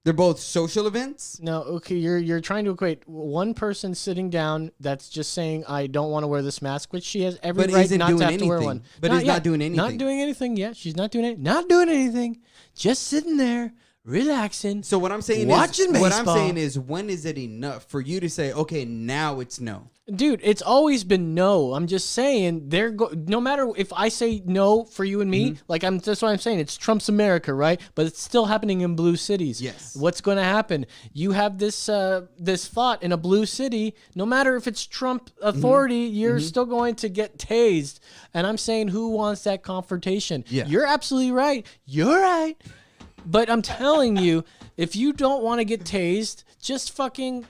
They're both social events. No, okay, you're trying to equate one person sitting down that's just saying I don't want to wear this mask, which she has every right not to have to wear one. But is not doing anything. Not doing anything. Yeah, she's not doing it. Not doing anything. Just sitting there. Relaxing. So what I'm saying watching is, baseball. when is it enough for you to say, okay, now it's no? Dude, it's always been no. I'm just saying no matter if I say no for you and me, that's what I'm saying. It's Trump's America, right? But it's still happening in blue cities. Yes. What's going to happen? You have this thought in a blue city. No matter if it's Trump authority, you're still going to get tased. And I'm saying, who wants that confrontation? Yeah. You're absolutely right. You're right. But I'm telling you, if you don't want to get tased, just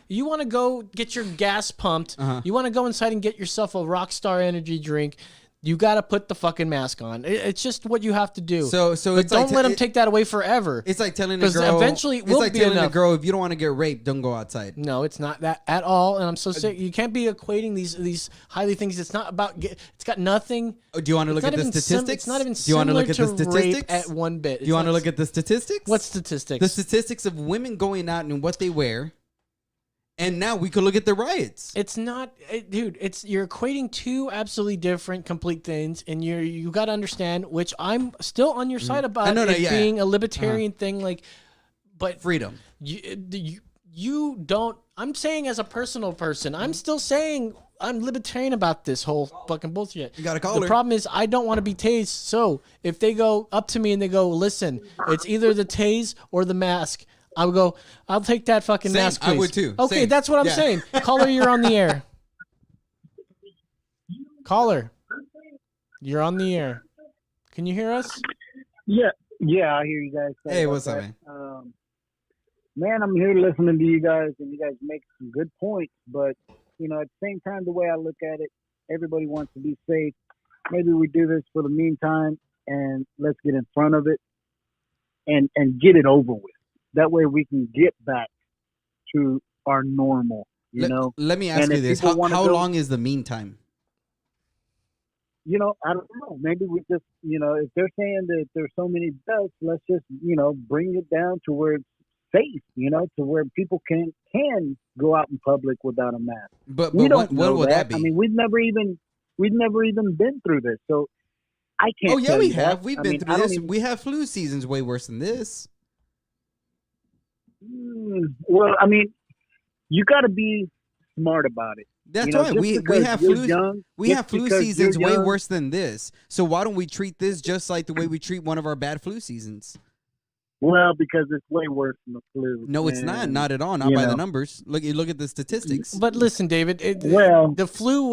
you want to go get your gas pumped. You want to go inside and get yourself a Rockstar energy drink. You got to put the fucking mask on. It's just what you have to do. So but it's don't like let them take that away forever. It's like telling a girl. Because eventually it will be enough. A girl, if you don't want to get raped, don't go outside. No, it's not that at all. And I'm so sick. You can't be equating these highly things. It's not about. It's got nothing. Do you want to look at the statistics? It's not even Do you want to similar look at the to statistics? rape at one bit. Do you want to look at the statistics? What statistics? The statistics of women going out and what they wear, And now we could look at the riots. It's not, dude. It's you're equating two absolutely different, complete things, and you got to understand. Which I'm still on your side about being a libertarian thing, like, but freedom. You don't. I'm saying as a personal person, I'm still saying I'm libertarian about this whole fucking bullshit. You gotta call The her. problem is I don't want to be tased. So if they go up to me and they go, listen, it's either the tase or the mask. I would go, I'll take that fucking Same, mask, please. I would too. Okay, Same. that's what I'm Yeah. saying. Caller, you're on the air. Caller, you're on the air. Can you hear us? Yeah, I hear you guys. Hey, what's up, man? Man, I'm here listening to you guys, and you guys make some good points. But you know, at the same time, the way I look at it, everybody wants to be safe. Maybe we do this for the meantime, and let's get in front of it and get it over with. That way, we can get back to our normal. You know. Let me ask you this: how long is the meantime? You know, I don't know. Maybe we just, you know, if they're saying that there's so many deaths, let's just, you know, bring it down to where it's safe, you know, to where people can go out in public without a mask. But we don't know what would that be? I mean, we've never even been through this, so I can't. Oh yeah, tell we you have. that. We've I been mean, through I don't this. even- We have flu seasons way worse than this. Well, I mean, you got to be smart about it. That's You know, right. just We because have you're flu. young- We just have flu because seasons you're way young- worse than this. So why don't we treat this just like the way we treat one of our bad flu seasons? Well, because it's way worse than the flu. No, it's not. And, Not at all. Not you by know, the numbers. Look at the statistics. But listen, David. Well- the flu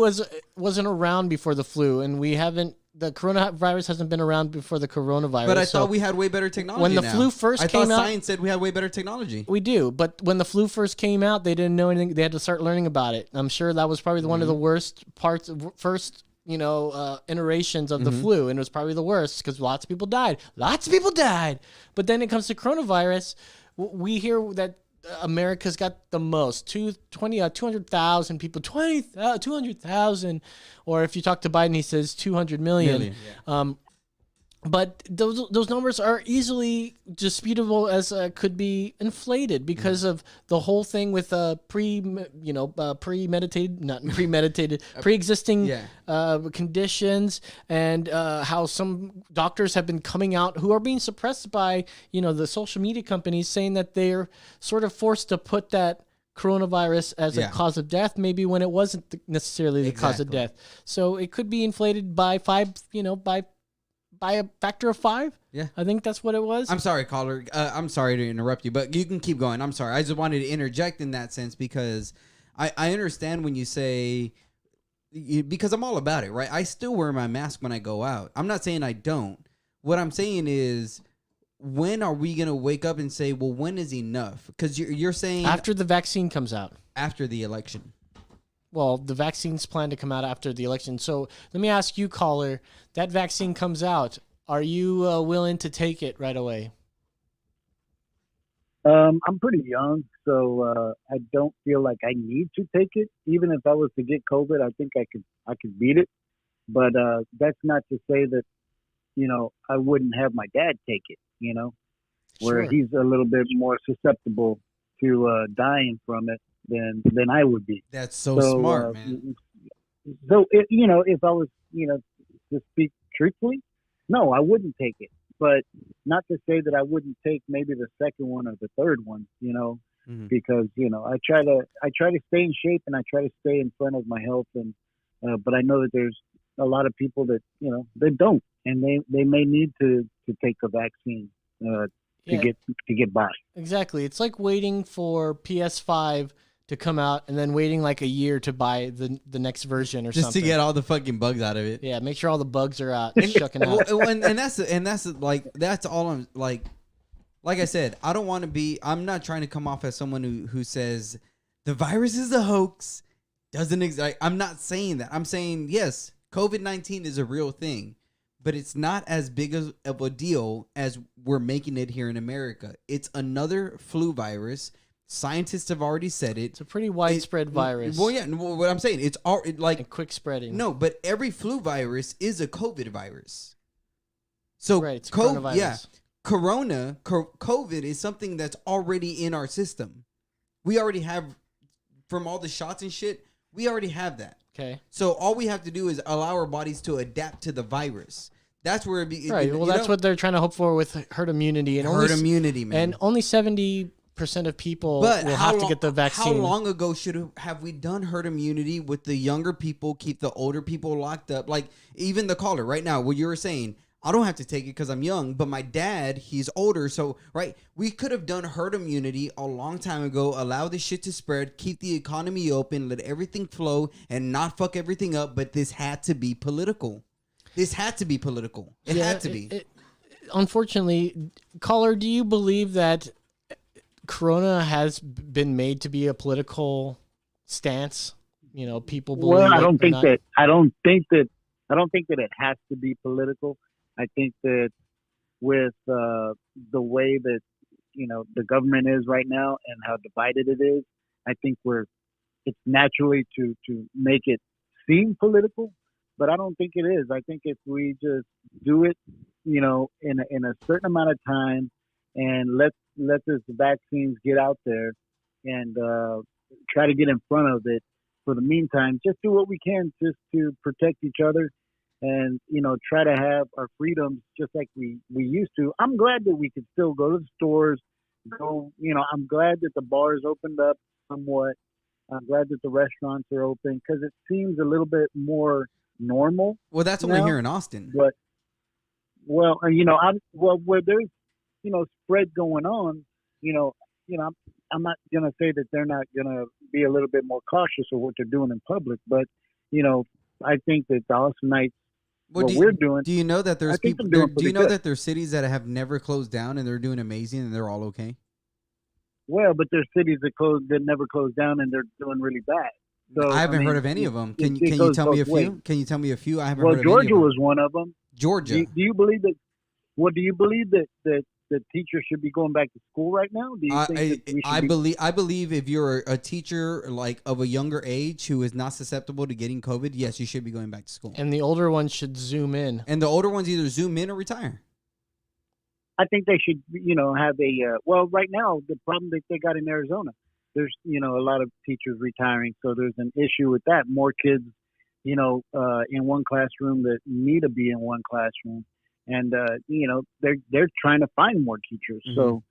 wasn't around before the flu, and we haven't. The coronavirus hasn't been around before the coronavirus. But I so thought we had way better technology. when the now. flu first I came thought out, science said we had way better technology. we do. But when the flu first came out, they didn't know anything. They had to start learning about it. I'm sure that was probably one of the worst parts, first iterations of the flu, and it was probably the worst because lots of people died. But then it comes to coronavirus, we hear that America's got the most 200,000 people, 200,000, or if you talk to Biden, he says 200 million. But those numbers are easily disputable as could be inflated because of the whole thing with pre-existing conditions, and how some doctors have been coming out who are being suppressed by the social media companies, saying that they're sort of forced to put that coronavirus as a cause of death, maybe when it wasn't necessarily the cause of death. So it could be inflated by by a factor of 5. Yeah. I think that's what it was. I'm sorry, caller. I'm sorry to interrupt you, but you can keep going. I'm sorry. I just wanted to interject in that sense because I understand when you say, because I'm all about it, right? I still wear my mask when I go out. I'm not saying I don't. What I'm saying is, when are we going to wake up and say, well, when is enough? Because you're saying... After the vaccine comes out. After the election. Well, the vaccine's planned to come out after the election. So let me ask you, caller, that vaccine comes out. Are you willing to take it right away? I'm pretty young, so I don't feel like I need to take it. Even if I was to get COVID, I think I could beat it. But that's not to say that, I wouldn't have my dad take it, where Sure. he's a little bit more susceptible to dying from it than I would be. That's so smart, man. So, if I was, to speak truthfully, no, I wouldn't take it. But not to say that I wouldn't take maybe the second one or the third one, because I try to stay in shape and I try to stay in front of my health, and but I know that there's a lot of people that that don't, and they may need to take the vaccine to get by. Exactly. It's like waiting for PS5 to come out and then waiting like a year to buy the next version or Just something. to get all the fucking bugs out of it. Yeah, make sure all the bugs are out and shucking out. Well, and that's like, that's all I'm like I said, I don't want to be, I'm not trying to come off as someone who says the virus is a hoax, doesn't exist. I'm not saying that. I'm saying, yes, COVID-19 is a real thing, but it's not as big of a deal as we're making it here in America. It's another flu virus. Scientists have already said it. It's a pretty widespread virus. Well, yeah. What I'm saying, it's all like and quick spreading. No, but every flu virus is a COVID virus. So right, it's coronavirus. COVID is something that's already in our system. We already have from all the shots and shit, we already have that. Okay. So all we have to do is allow our bodies to adapt to the virus. That's where it be. Right. Well, that's what they're trying to hope for with herd immunity. And herd immunity, man. And only 70% of people will have to get the vaccine. How long ago have we done herd immunity with the younger people, keep the older people locked up? Like, even the caller right now, what you were saying, I don't have to take it because I'm young, but my dad, he's older. So, right, we could have done herd immunity a long time ago, allow this shit to spread, keep the economy open, let everything flow, and not fuck everything up. But this had to be political. This had to be political. It had to be. Unfortunately, caller, do you believe that Corona has been made to be a political stance? You know, people believe. Well, I don't think that it has to be political. I think that with the way that the government is right now and how divided it is, I think it's naturally to make it seem political, but I don't think it is. I think if we just do it, in a certain amount of time, and let this vaccines get out there, and try to get in front of it. For the meantime, just do what we can just to protect each other. And, try to have our freedoms just like we used to. I'm glad that we could still go to the stores, I'm glad that the bars opened up somewhat. I'm glad that the restaurants are open because it seems a little bit more normal. Well, that's what we're here in Austin. But, where there's, spread going on, I'm not going to say that they're not going to be a little bit more cautious of what they're doing in public, but, I think that the Austinites, we're doing. Do you know that there's people? Do you know that there's cities that have never closed down and they're doing amazing and they're all okay? Well, but there's cities that never closed down and they're doing really bad. So I haven't heard of any of them. Can you tell me a few? Ways. Can you tell me a few? I haven't heard of Georgia any of them. was one of them. Georgia. Do you believe that? Well, do you believe that teachers should be going back to school right now? Do you think that we should I believe if you're a teacher like of a younger age who is not susceptible to getting COVID, yes, you should be going back to school. And the older ones should Zoom in. And the older ones either Zoom in or retire. I think they should, have a. Well, right now the problem that they got in Arizona, there's a lot of teachers retiring, so there's an issue with that. More kids, in one classroom that need to be in one classroom. And they're trying to find more teachers. Mm-hmm. So,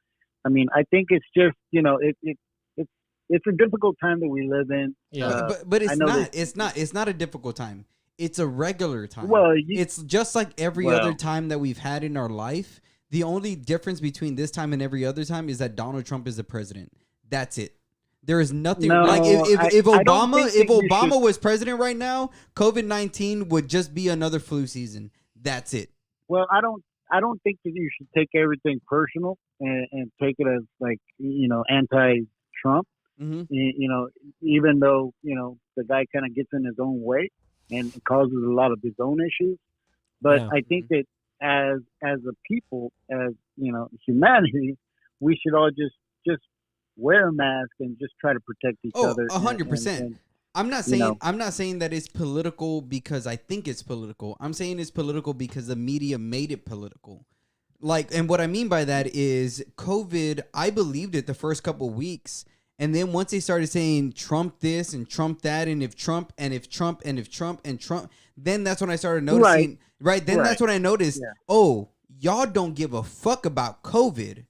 I mean, I think it's just it's a difficult time that we live in. Yeah, but it's not a difficult time. It's a regular time. Well, it's just like every other time that we've had in our life. The only difference between this time and every other time is that Donald Trump is the president. That's it. There is nothing like if Obama was president right now, COVID-19 would just be another flu season. That's it. Well, I don't think that you should take everything personal and take it as like, anti-Trump, mm-hmm. Even though, the guy kind of gets in his own way and causes a lot of his own issues. But I think that as a people, as, humanity, we should all just wear a mask and just try to protect each other. 100%. I'm not saying that it's political because I think it's political. I'm saying it's political because the media made it political. And what I mean by that is COVID, I believed it the first couple of weeks. And then once they started saying Trump this and Trump that, and if Trump, and if Trump, and if Trump, and Trump, then that's when I started noticing, that's when I noticed, y'all don't give a fuck about COVID.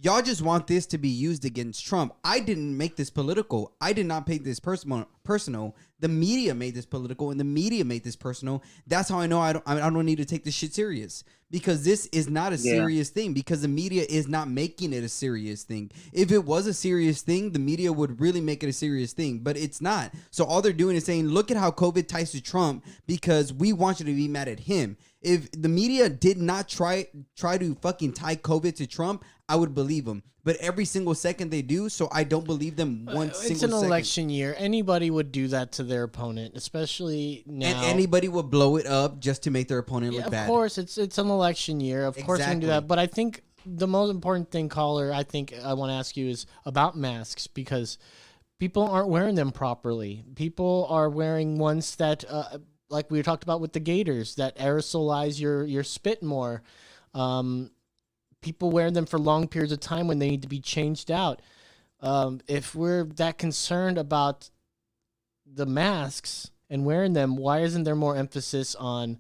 Y'all just want this to be used against Trump. I didn't make this political. I did not make this personal. The media made this political, and the media made this personal. That's how I know I don't need to take this shit serious, because this is not a serious thing, because the media is not making it a serious thing. If it was a serious thing, the media would really make it a serious thing, but it's not. So all they're doing is saying, look at how COVID ties to Trump because we want you to be mad at him. If the media did not try to fucking tie COVID to Trump, I would believe them. But every single second they do, so I don't believe them one single second. It's an election year. Anybody would do that to their opponent, especially now. And anybody would blow it up just to make their opponent look bad. Of course, it's an election year. Of course we can do that. But I think the most important thing, caller, I think I want to ask you is about masks, because people aren't wearing them properly. People are wearing ones that... like we talked about with the Gators, that aerosolize your spit more. People wear them for long periods of time when they need to be changed out. if we're that concerned about the masks and wearing them, why isn't there more emphasis on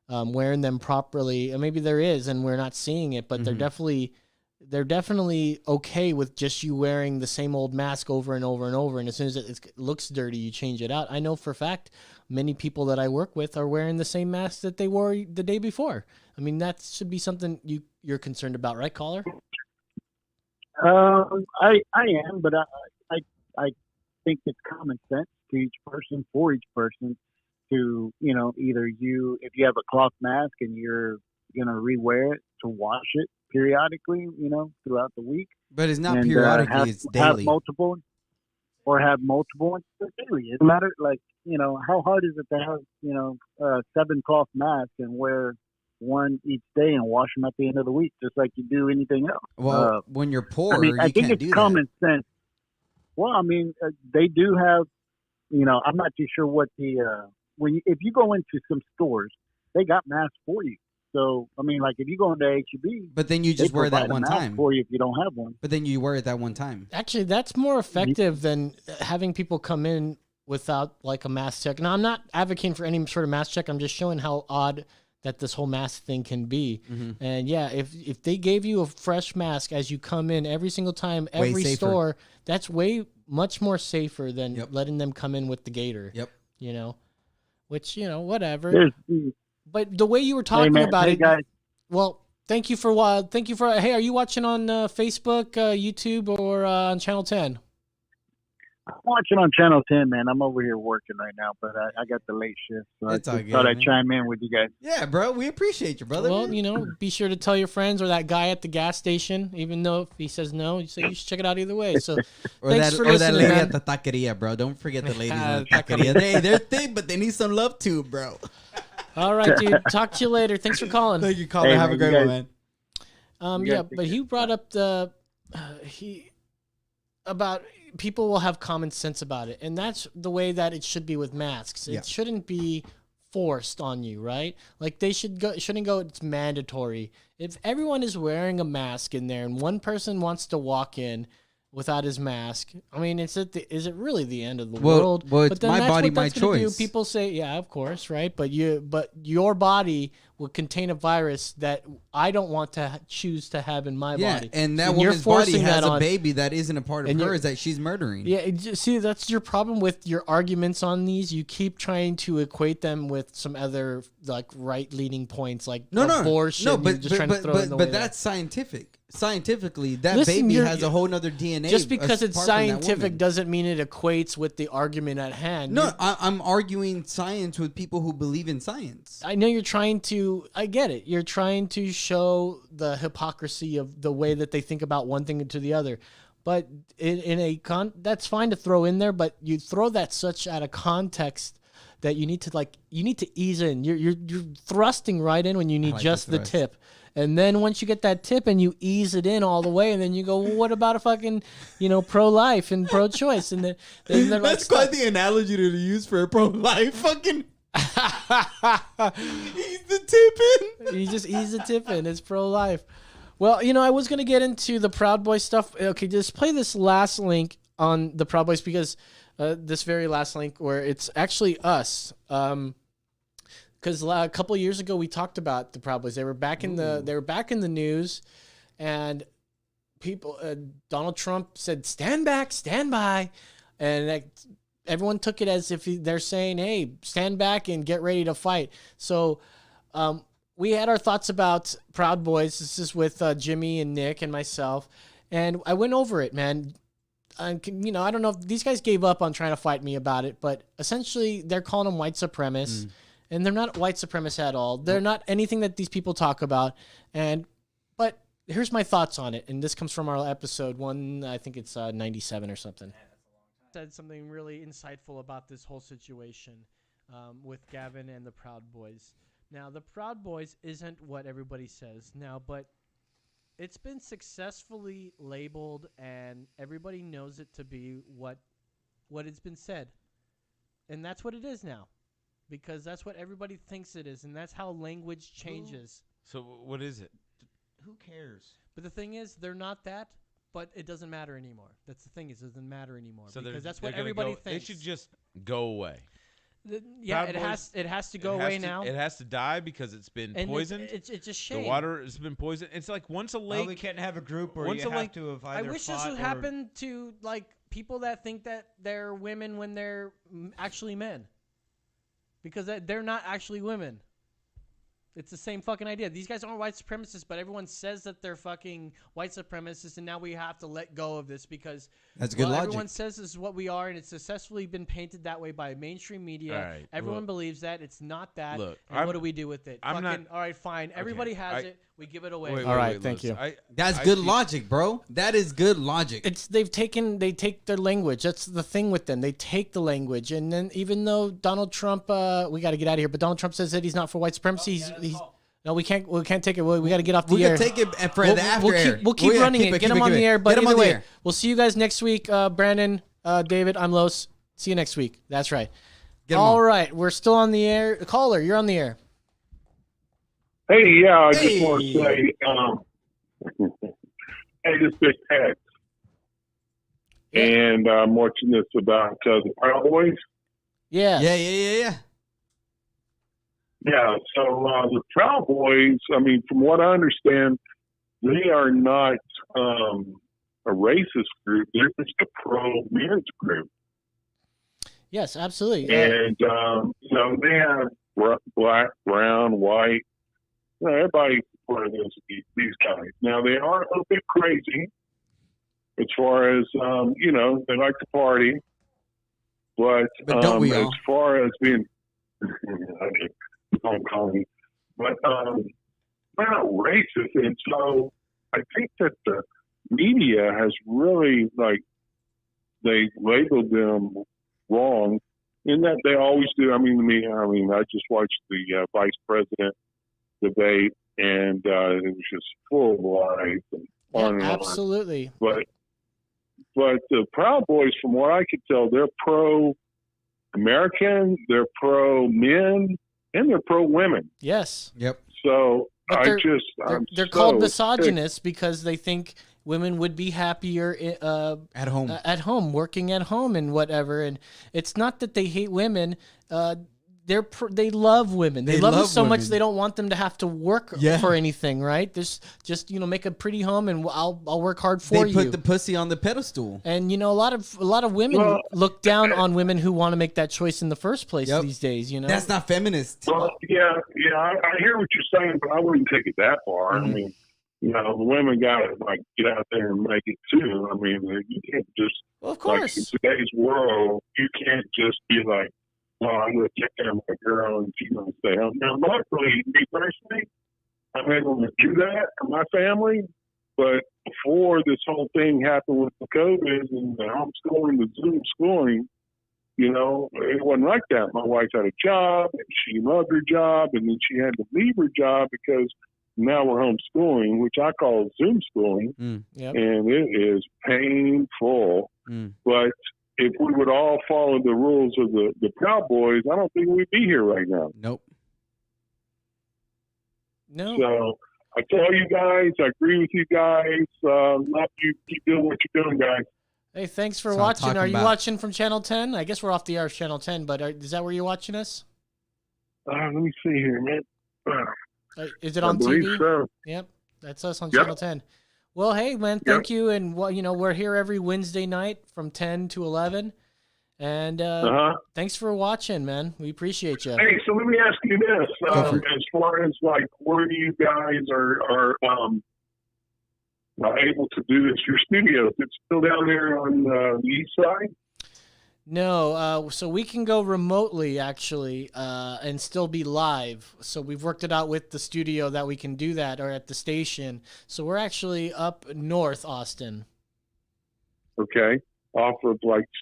wearing them properly? And maybe there is, and we're not seeing it, but they're definitely okay with just you wearing the same old mask over and over and over. And as soon as it looks dirty, you change it out. I know for a fact many people that I work with are wearing the same mask that they wore the day before. I mean, that should be something you're concerned about, right, caller? I am, but I think it's common sense to each person, for each person, to either if you have a cloth mask and you're gonna rewear it, to wash it periodically, throughout the week. But it's not periodically; it's daily. Have multiple ones daily. It matters, how hard is it to have 7 cloth masks and wear one each day and wash them at the end of the week, just like you do anything else. Well, when you're poor, I think it's common sense. Well, they do have, I'm not too sure what if you go into some stores, they got masks for you. So, if you go into H-E-B, but then you just wear that one time for you if you don't have one. But then you wear it that one time. Actually, that's more effective than having people come in without like a mask check. Now, I'm not advocating for any sort of mask check. I'm just showing how odd that this whole mask thing can be. And yeah, if they gave you a fresh mask as you come in every single time, every store, that's much more safer than letting them come in with the gator. Which, whatever. But the way you were talking about it, guys. Well, thank you for hey, are you watching on Facebook, YouTube, or on Channel 10? I'm watching on Channel 10, man. I'm over here working right now, but I got the late shift, so I thought I'd chime in with you guys. Yeah, bro, we appreciate you, brother. Well, be sure to tell your friends or that guy at the gas station, even though if he says no, you say you should check it out either way. So thanks for listening, that lady man. at the taqueria, bro. Don't forget the ladies at the taqueria. They're thick, but they need some love too, bro. All right, dude. Talk to you later. Thanks for calling. Thank you, caller. Have a great one, man. Yeah, but he brought up about people will have common sense about it, and that's the way that it should be with masks. It shouldn't be forced on you, right? Like shouldn't go. It's mandatory. If everyone is wearing a mask in there, and one person wants to walk in without his mask, is it really the end of the world? Well, it's my body, my choice. People say, yeah, of course, right? But your body will contain a virus that I don't want to choose to have in my body. And that woman's body has a baby that isn't a part of hers that she's murdering. Yeah, see, that's your problem with your arguments on these. You keep trying to equate them with some other right-leaning points, like abortion. No, but that's scientific. Scientifically, that baby has a whole nother DNA. Just because it's scientific doesn't mean it equates with the argument at hand. No, I'm arguing science with people who believe in science. I know you're trying to. I get it. You're trying to show the hypocrisy of the way that they think about one thing to the other. But that's fine to throw in there, but you throw that such out of context that you need to ease in. You're thrusting right in when you need just the tip. And then once you get that tip and you ease it in all the way, and then you go, well, what about a fucking, pro-life and pro-choice? And then that's quite the analogy to use for a pro-life. Fucking ease the tip in. You just ease the tip in. It's pro-life. Well, I was going to get into the Proud Boys stuff. Okay, just play this last link on the Proud Boys because this very last link where it's actually us. Because a couple of years ago we talked about the Proud Boys. They were back in the news, and people. Donald Trump said, "Stand back, stand by," and everyone took it as if they're saying, "Hey, stand back and get ready to fight." So, we had our thoughts about Proud Boys. This is with Jimmy and Nick and myself, and I went over it, man. I don't know if these guys gave up on trying to fight me about it, but essentially they're calling them white supremacists. And they're not white supremacists at all. They're not anything that these people talk about. But here's my thoughts on it. And this comes from our episode 1, I think it's 97 or something. Said something really insightful about this whole situation with Gavin and the Proud Boys. Now, the Proud Boys isn't what everybody says now, but it's been successfully labeled, and everybody knows it to be what it's been said. And that's what it is now. Because that's what everybody thinks it is, and that's how language changes. So what is it? Who cares? But the thing is, they're not that. but it doesn't matter anymore. That's the thing, is it doesn't matter anymore So because that's they're what gonna everybody go, thinks. They should just go away. Yeah, Proud Boys, it has to go away now. It has to die because it's been And poisoned. it's a shame. The water has been poisoned. It's like once a lake. Well, we can't have a group where once you a have lake, to have I either wish this fought would or- happen to like people that think that they're women when they're actually men, because they're not actually women. It's the same fucking idea. These guys aren't white supremacists, but everyone says that they're fucking white supremacists, and now we have to let go of this because That's good logic. everyone says this is what we are, and it's successfully been painted that way by mainstream media. All right, Everyone look. believes that. It's not that. Look, and what do we do with it? I'm fucking, not- all right, fine. Everybody has it. We give it away. All right, thank you. That's good logic, bro. That is good logic. They take their language. That's the thing with them. They take the language, and then even though Donald Trump, we got to get out of here, but Donald Trump says that he's not for white supremacy. No, we can't take it. We got to get off the We air. can take it for the after air. We'll keep running it. Get him on the air. But Get him either on the way, air. we'll see you guys next week. Brandon, David, I'm Los. See you next week. That's right. All right, we're still on the air. Caller, you're on the air. Hey, yeah, I just want to say, hey, this is Big Tex. And I'm watching this about the Proud Boys. Yeah. Yeah. Yeah, so the Proud Boys, I mean, from what I understand, they are not a racist group. They're just a pro-men's group. Yes, absolutely. And, you know, they have black, brown, white. You know, everybody part of these guys. Now, they are a little bit crazy as far as, you know, they like to party. But don't we as all? far as being, don't call me, but they're not racist. And so I think that the media has really, like, they labeled them wrong in that they always do. I mean, I just watched the vice president debate, and it was just full of lies and on and on. Absolutely. But the Proud Boys, from what I could tell, they're pro-American, they're pro-men, and they're pro-women. Yes. Yep. So But they're so called misogynists because they think women would be happier at home, working at home and whatever. And it's not that they hate women. They love women. They love them so much they don't want them to have to work for anything, right? There's just make a pretty home and I'll work hard for you. They put the pussy on the pedestal. And a lot of women look down on women who want to make that choice in the first place these days. That's not feminist. Well, yeah, I hear what you're saying, but I wouldn't take it that far. I mean, the women got to get out there and make it too. I mean, you can't just of course in today's world, you can't just be like, well, I'm going to take care of my girl and she's going to stay home. Now, luckily, me personally, I'm able to do that for my family. But before this whole thing happened with the COVID and the homeschooling, the Zoom schooling, it wasn't like that. My wife had a job and she loved her job, and then she had to leave her job because now we're homeschooling, which I call Zoom schooling, and it is painful. But if we would all follow the rules of the Proud Boys, I don't think we'd be here right now. Nope. No. So I tell you guys, I agree with you guys. Love you. Keep doing what you're doing, guys. Hey, thanks for That's what I'm watching. talking Are you about. watching from Channel 10? I guess we're off the air of Channel 10, but is that where you're watching us? Let me see here, man. Is it on I believe TV? so. Yep, that's us on Yep. Channel 10. Well, hey, man, thank you. And we're here every Wednesday night from 10 to 11. And thanks for watching, man. We appreciate you. Hey, so let me ask you this: as far as where you guys are able to do this, your studios, it's still down there on the east side. No, so we can go remotely actually, and still be live. So we've worked it out with the studio that we can do that, or at the station. So we're actually up north, Austin. Okay, off of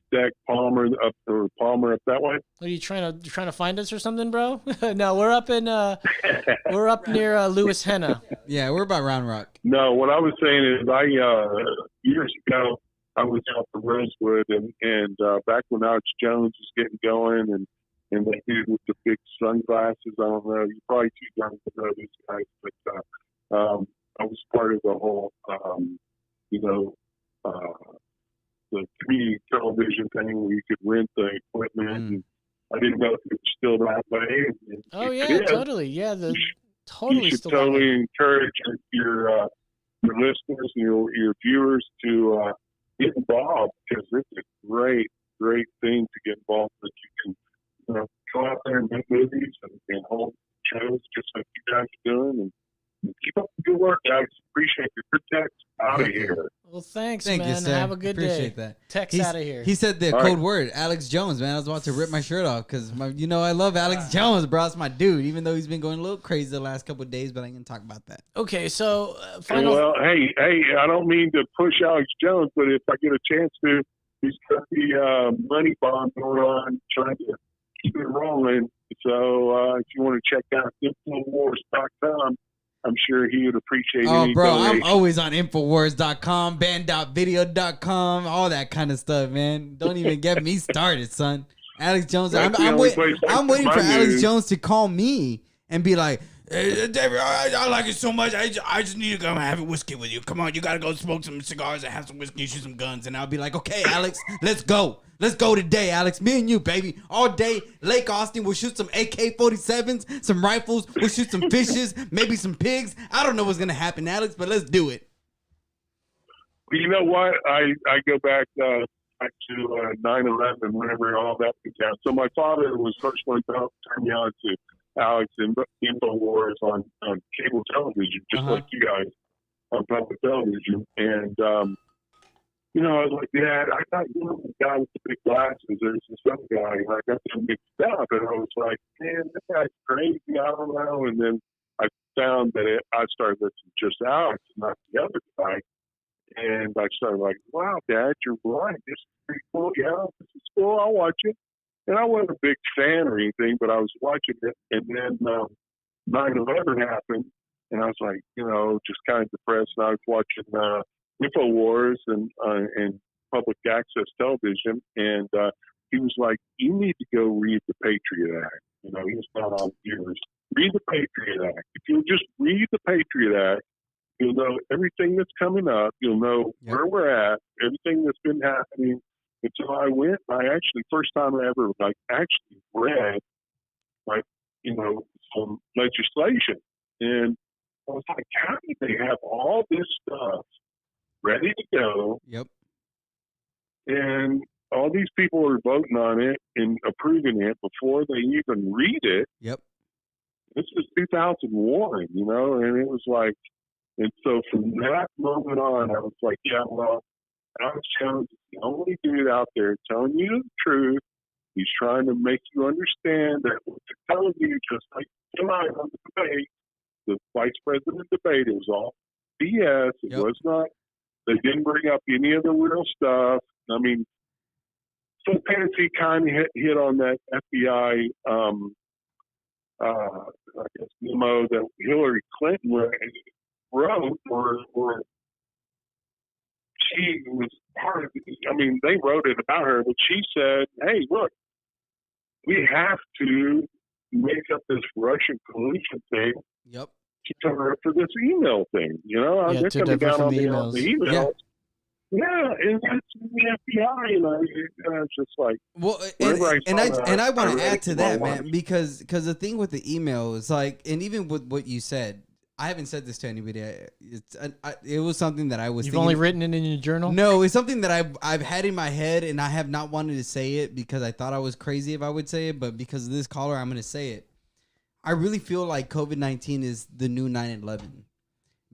Stack Palmer up that way. Are you trying to find us or something, bro? No, we're up in we're up near Lewis Henna. Yeah, we're about Round Rock. No, what I was saying is years ago I was out for Rosewood and back when Alex Jones was getting going and that dude with the big sunglasses. I don't know, you're probably too young to know these guys, but I was part of the whole thing where you could rent the equipment. And I didn't know if it was still that way. And Oh it yeah, is. totally. Yeah, the You totally should still. totally encourage your listeners and your viewers to get involved, because it's a great thing to get involved with. You can go out there and make movies and hold shows just like you guys are doing, and keep up the good work, guys. Appreciate your good text. Out of here. Well, thanks, Thank man. you, sir. Have a good Appreciate day. that. Text out of here. He said the All code right. word, Alex Jones, man. I was about to rip my shirt off because, I love Alex Jones, bro. It's my dude, even though he's been going a little crazy the last couple of days, but I ain't going to talk about that. Okay, so final. Well, hey, I don't mean to push Alex Jones, but if I get a chance to, he's got the money bomb going on, trying to keep it rolling. So if you want to check out InfoWars.com, I'm sure he would appreciate Oh, any bro, I'm donation. always on Infowars.com, band.video.com, all that kind of stuff, man. Don't even get me started, son. Alex Jones, That's the only place I I'm waiting get for my Alex news. Jones to call me and be like, hey, David, I like it so much. I just need to go have a whiskey with you. Come on, you got to go smoke some cigars and have some whiskey, shoot some guns. And I'll be like, okay, Alex, let's go. Let's go today, Alex. Me and you, baby. All day, Lake Austin. We'll shoot some AK-47s, some rifles. We'll shoot some fishes, maybe some pigs. I don't know what's going to happen, Alex, but let's do it. Well, you know what? I go back to 9/11, whenever all that began. So my father was the first one to turn me on to Alex and InfoWars on cable television, just like you guys on public television. And I was like, Dad, I got the guy with the big glasses. There's this other guy, and I got them mixed up. And I was like, man, that guy's crazy. I don't know. And then I found that I started listening to just Alex, not the other guy. And I started like, wow, Dad, you're right. This is pretty cool. Yeah, this is cool. I'll watch it. And I wasn't a big fan or anything, but I was watching it. And then 9/11 happened, and I was like, just kind of depressed. And I was watching InfoWars and public access television, and he was like, you need to go read the Patriot Act. He was not on years. Read the Patriot Act. If you'll just read the Patriot Act, you'll know everything that's coming up. You'll know where we're at, everything that's been happening. And so I went, first time I ever actually read, some legislation. And I was like, how did they have all this stuff ready to go? Yep. And all these people are voting on it and approving it before they even read it. Yep. This is 2001, and it was like, and so from that moment on, I was like, yeah, well, Alex Jones is the only dude out there telling you the truth. He's trying to make you understand that what they're telling you, just like tonight on the debate, the vice president debate, it was all BS. It was not, they didn't bring up any of the real stuff. I mean, so Patsy kind of hit on that FBI, memo that Hillary Clinton wrote, or she was part of it. I mean, they wrote it about her, but she said, hey, look, we have to make up this Russian collusion thing. Yep. To cover up for this email thing, they're coming down on the emails. Yeah, and that's the FBI, and it's just like, well, and I want to add to that, man, because the thing with the email is like, and even with what you said, I haven't said this to anybody. It was something that I was. You've only written it in your journal? No, it's something that I've had in my head, and I have not wanted to say it because I thought I was crazy if I would say it, but because of this caller, I'm going to say it. I really feel like COVID-19 is the new 9/11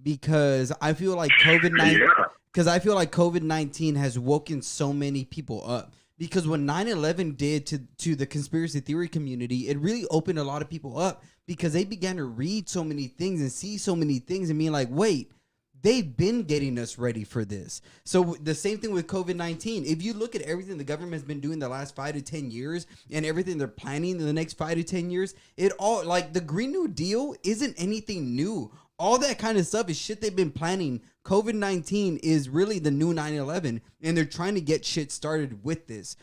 because I feel like COVID-19 has woken so many people up. Because what 9/11 did to the conspiracy theory community, it really opened a lot of people up because they began to read so many things and see so many things and being like, wait, they've been getting us ready for this. So the same thing with COVID-19. If you look at everything the government's been doing the last 5 to 10 years and everything they're planning in the next 5 to 10 years, it all, like the Green New Deal isn't anything new. All that kind of stuff is shit they've been planning. COVID-19 is really the new 9/11, and they're trying to get shit started with this.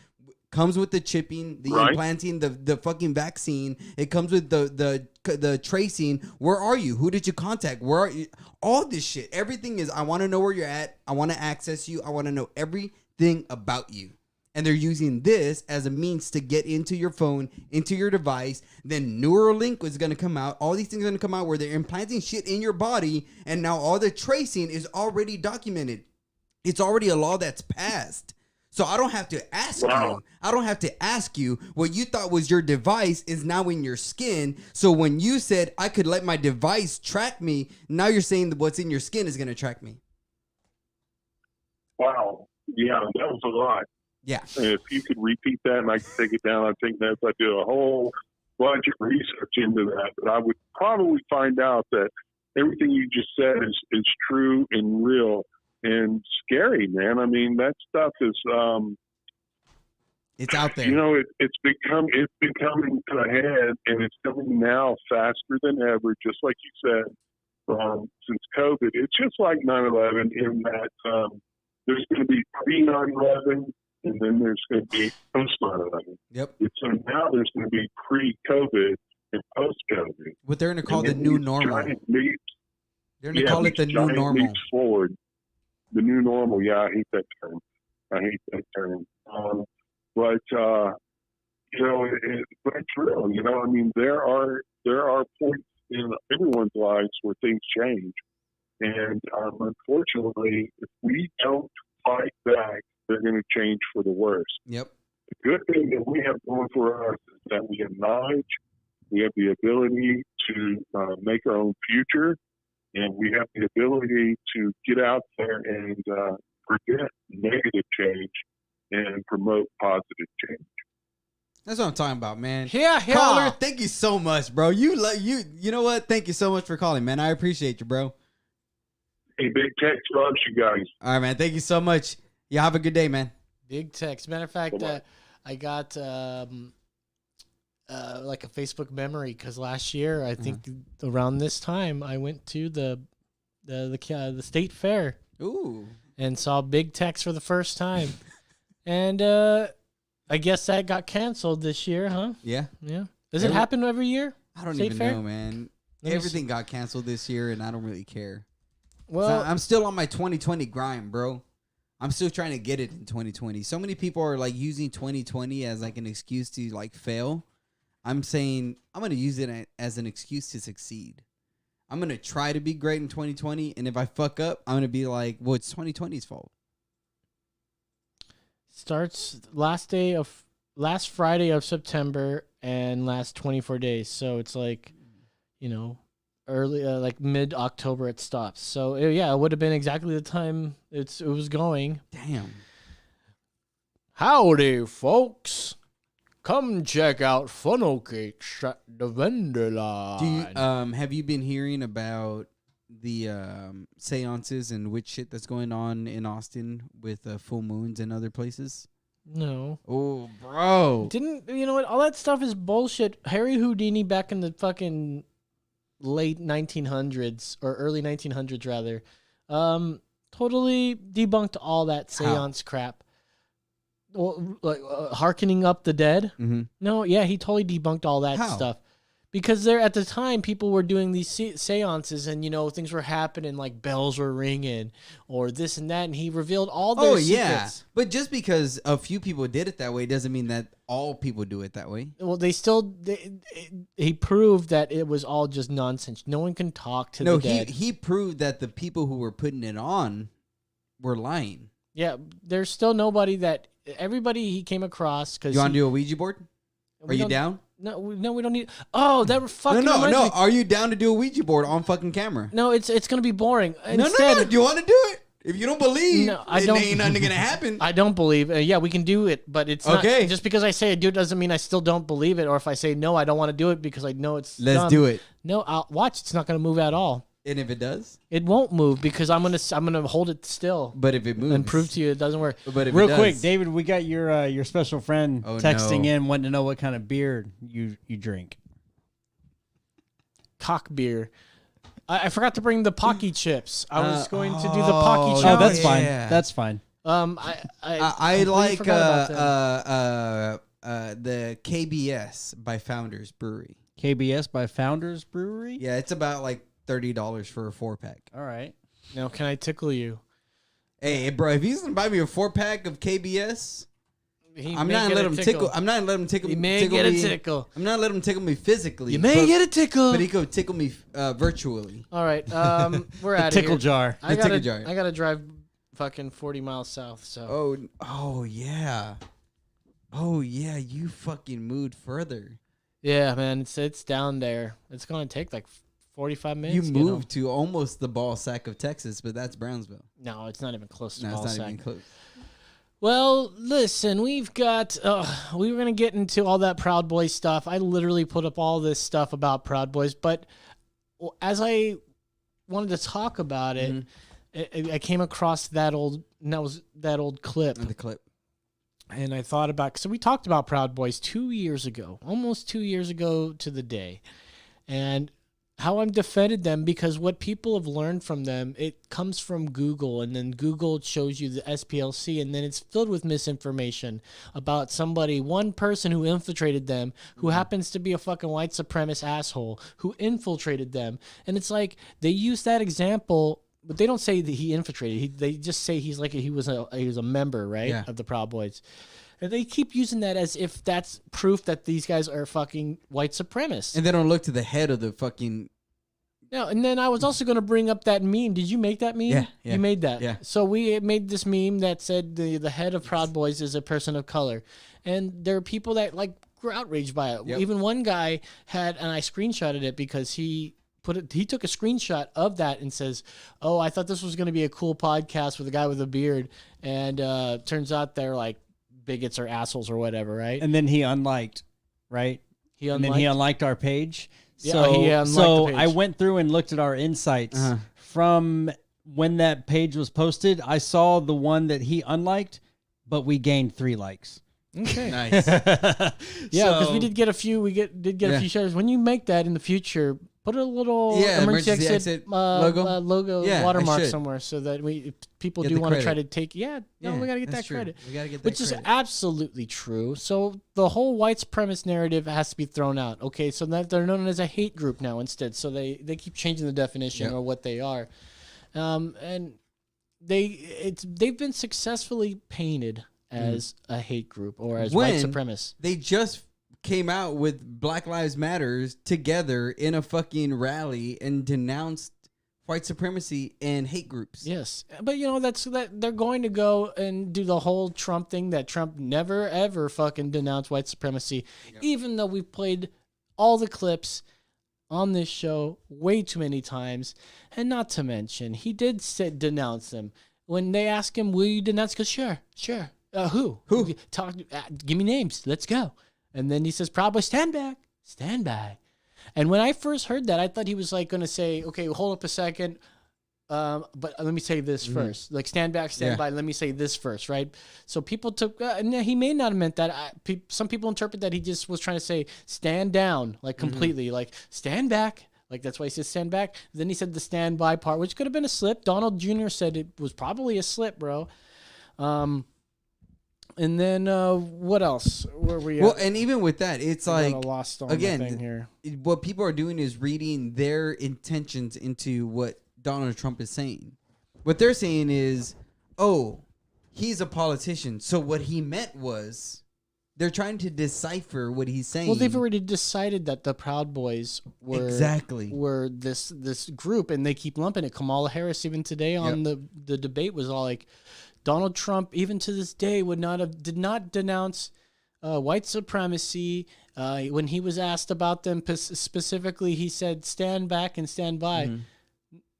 Comes with the chipping, the implanting, the fucking vaccine. It comes with the tracing. Where are you? Who did you contact? Where are you? All this shit. Everything is, I want to know where you're at. I want to access you. I want to know everything about you. And they're using this as a means to get into your phone, into your device. Then Neuralink is going to come out. All these things are going to come out where they're implanting shit in your body. And now all the tracing is already documented. It's already a law that's passed. So I don't have to ask you. I don't have to ask you. What you thought was your device is now in your skin. So when you said I could let my device track me, now you're saying that what's in your skin is going to track me. Wow. Yeah, that was a lot. Yeah. And if you could repeat that and I could take it down, I think that if I did a whole bunch of research into that, but I would probably find out that everything you just said is true and real and scary, man. I mean, that stuff is it's out there. You know, it's coming to a head, and it's coming now faster than ever, just like you said, since COVID. It's just like 9/11 in that there's going to be pre-9/11, and then there's going to be post-9/11. Yep. So now there's going to be pre-COVID and post-COVID. What they're going to call the new normal. They're going to call it the new normal. Leaps forward. The new normal. Yeah, I hate that term. But you know, but it's real. You know, I mean, there are points in everyone's lives where things change, and unfortunately, if we don't fight back, they're going to change for the worse. Yep. The good thing that we have going for us is that we have knowledge, we have the ability to make our own future, and we have the ability to get out there and prevent negative change and promote positive change. That's what I'm talking about, man. Yeah. Caller, thank you so much, bro. You know what? Thank you so much for calling, man. I appreciate you, bro. Hey, Big Tex loves you guys. All right, man. Thank you so much. Yeah, have a good day, man. Big Tex. Matter of fact, I got like a Facebook memory because last year, I think around this time, I went to the state fair. Ooh. And saw Big Tex for the first time. And I guess that got canceled this year, huh? Yeah. Yeah. Does it happen every year? I don't State even fair? know, man. Let me Everything got canceled this year, and I don't really care. Well, I'm still on my 2020 grind, bro. I'm still trying to get it in 2020. So many people are like using 2020 as like an excuse to like fail. I'm saying I'm going to use it as an excuse to succeed. I'm going to try to be great in 2020. And if I fuck up, I'm going to be like, well, it's 2020's fault. Starts last Friday of September and lasts 24 days. So it's like, you know, early, like mid-October it stops. So yeah, it would have been exactly the time it was going. Damn. Howdy, folks. Come check out funnel cakes at the vendor line. Do you, have you been hearing about the seances and witch shit that's going on in Austin with full moons and other places? No. Oh, bro. You know what? All that stuff is bullshit. Harry Houdini back in the fucking late 1900s or early 1900s rather, totally debunked all that seance crap. Well, like hearkening up the dead. Mm-hmm. No, yeah, he totally debunked all that stuff. Because there at the time, people were doing these seances and, you know, things were happening like bells were ringing or this and that. And he revealed all their secrets. Yeah. But just because a few people did it that way doesn't mean that all people do it that way. Well, he proved that it was all just nonsense. No one can talk to the dead. No, he proved that the people who were putting it on were lying. Yeah, there's still nobody that everybody he came across. Cause you want to do a Ouija board? Are you down? No, we don't need. Oh, that fucking no. reminds me. Are you down to do a Ouija board on fucking camera? No, it's gonna be boring. No. Do you want to do it? If you don't believe, I don't. Ain't nothing gonna happen. I don't believe. Yeah, we can do it, but it's okay. Not, just because I say I do it doesn't mean I still don't believe it. Or if I say no, I don't want to do it because I know it's. Let's dumb. do it. No, I'll watch. It's not gonna move at all. And if it does, it won't move because I'm gonna hold it still. But if it moves, and prove to you it doesn't work. But if real it does, quick, David, we got your special friend texting in, wanting to know what kind of beer you drink. Cock beer. I forgot to bring the Pocky chips. I was going to do the Pocky chips. Oh, that's fine. That's fine. I like the KBS by Founders Brewery. KBS by Founders Brewery? Yeah, it's about like $30 for a 4-pack. All right. Now, can I tickle you? Hey, bro, if you can buy me a 4-pack of KBS, I'm not letting him tickle. I'm not letting him tickle. He may tickle get a me. tickle. I'm not letting him tickle me physically. You may get a tickle, but he could tickle me virtually. All right, we're out of here. tickle jar. I The tickle jar. gotta drive fucking 40 miles south. So. Oh yeah. Oh yeah. You fucking moved further. Yeah, man, it's down there. It's gonna take like 45 minutes. You moved to almost the ball sack of Texas, but that's Brownsville. No, it's not even close to No, ball it's not sack. even close. Well, listen, we've got. We were gonna get into all that Proud Boys stuff. I literally put up all this stuff about Proud Boys, but as I wanted to talk about it, I came across that old clip. The clip. And I thought about, so we talked about Proud Boys 2 years ago, almost 2 years ago to the day, and how I've defended them because what people have learned from them, it comes from Google, and then Google shows you the SPLC, and then it's filled with misinformation about somebody, one person who infiltrated them, who happens to be a fucking white supremacist asshole, who infiltrated them. And it's like, they use that example, but they don't say that he infiltrated. They just say he was a member, right, Yeah. of the Proud Boys. And they keep using that as if that's proof that these guys are fucking white supremacists. And they don't look to the head of the fucking. No, and then I was also going to bring up that meme. Did you make that meme? Yeah. You made that. Yeah. So we made this meme that said the head of Proud Boys is a person of color. And there are people that were outraged by it. Yep. Even one guy had, and I screenshotted it because he took a screenshot of that and says, "Oh, I thought this was going to be a cool podcast with a guy with a beard, and turns out they're like bigots or assholes or whatever, right?" And then he unliked, right? And then he unliked our page. Yeah, So, he unliked so the page. I went through and looked at our insights from when that page was posted. I saw the one that he unliked, but we gained 3 likes. Okay, Nice. Yeah, because So- we did get a few. We did get a few shares. When you make that in the future, put a little emergency exit logo. logo Yeah, I watermark should. somewhere so that if people Get do the want to try to credit. take. Yeah, no, Yeah, we gotta get that's that true. credit. We gotta get that which is credit. absolutely true. So the whole white supremacist narrative has to be thrown out. Okay, so that they're known as a hate group now instead. So they keep changing the definition Yep. or what they are, and they've been successfully painted as a hate group or as white supremacists. They just came out with Black Lives Matters together in a fucking rally and denounced white supremacy and hate groups. Yes, but that they're going to go and do the whole Trump thing that Trump never ever fucking denounced white supremacy, even though we've played all the clips on this show way too many times, and not to mention he did denounce them when they asked him, "Will you denounce?" Because sure. Who? Talk. Give me names. Let's go. And then he says, "Probably stand back. And when I first heard that, I thought he was going to say, "Okay, hold up a second, but let me say this first. Like stand back, stand by. Let me say this first, right?" So people took, and he may not have meant that. Some people interpret that he just was trying to say stand down, like completely, like stand back. Like that's why he says stand back. Then he said the stand by part, which could have been a slip. Donald Jr. said it was probably a slip, bro. And then what else? Where were we at? Well, and even with that, it's I like got lost on the thing again, here. What people are doing is reading their intentions into what Donald Trump is saying. What they're saying is, "Oh, he's a politician." So what he meant was, they're trying to decipher what he's saying. Well, they've already decided that the Proud Boys were this group, and they keep lumping it. Kamala Harris, even today on the debate, was all like, Donald Trump, even to this day, did not denounce white supremacy. When he was asked about them specifically, he said, "Stand back and stand by."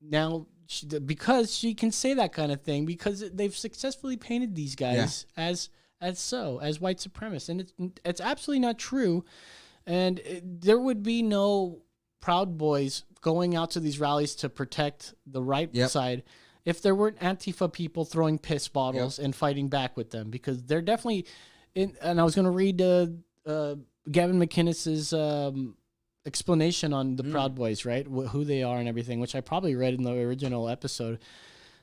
Now, because she can say that kind of thing, because they've successfully painted these guys as white supremacists, and it's absolutely not true. And there would be no Proud Boys going out to these rallies to protect the right side if there weren't Antifa people throwing piss bottles and fighting back with them, because they're definitely in. And I was going to read Gavin McInnes's explanation on the Proud Boys, right? Who they are and everything, which I probably read in the original episode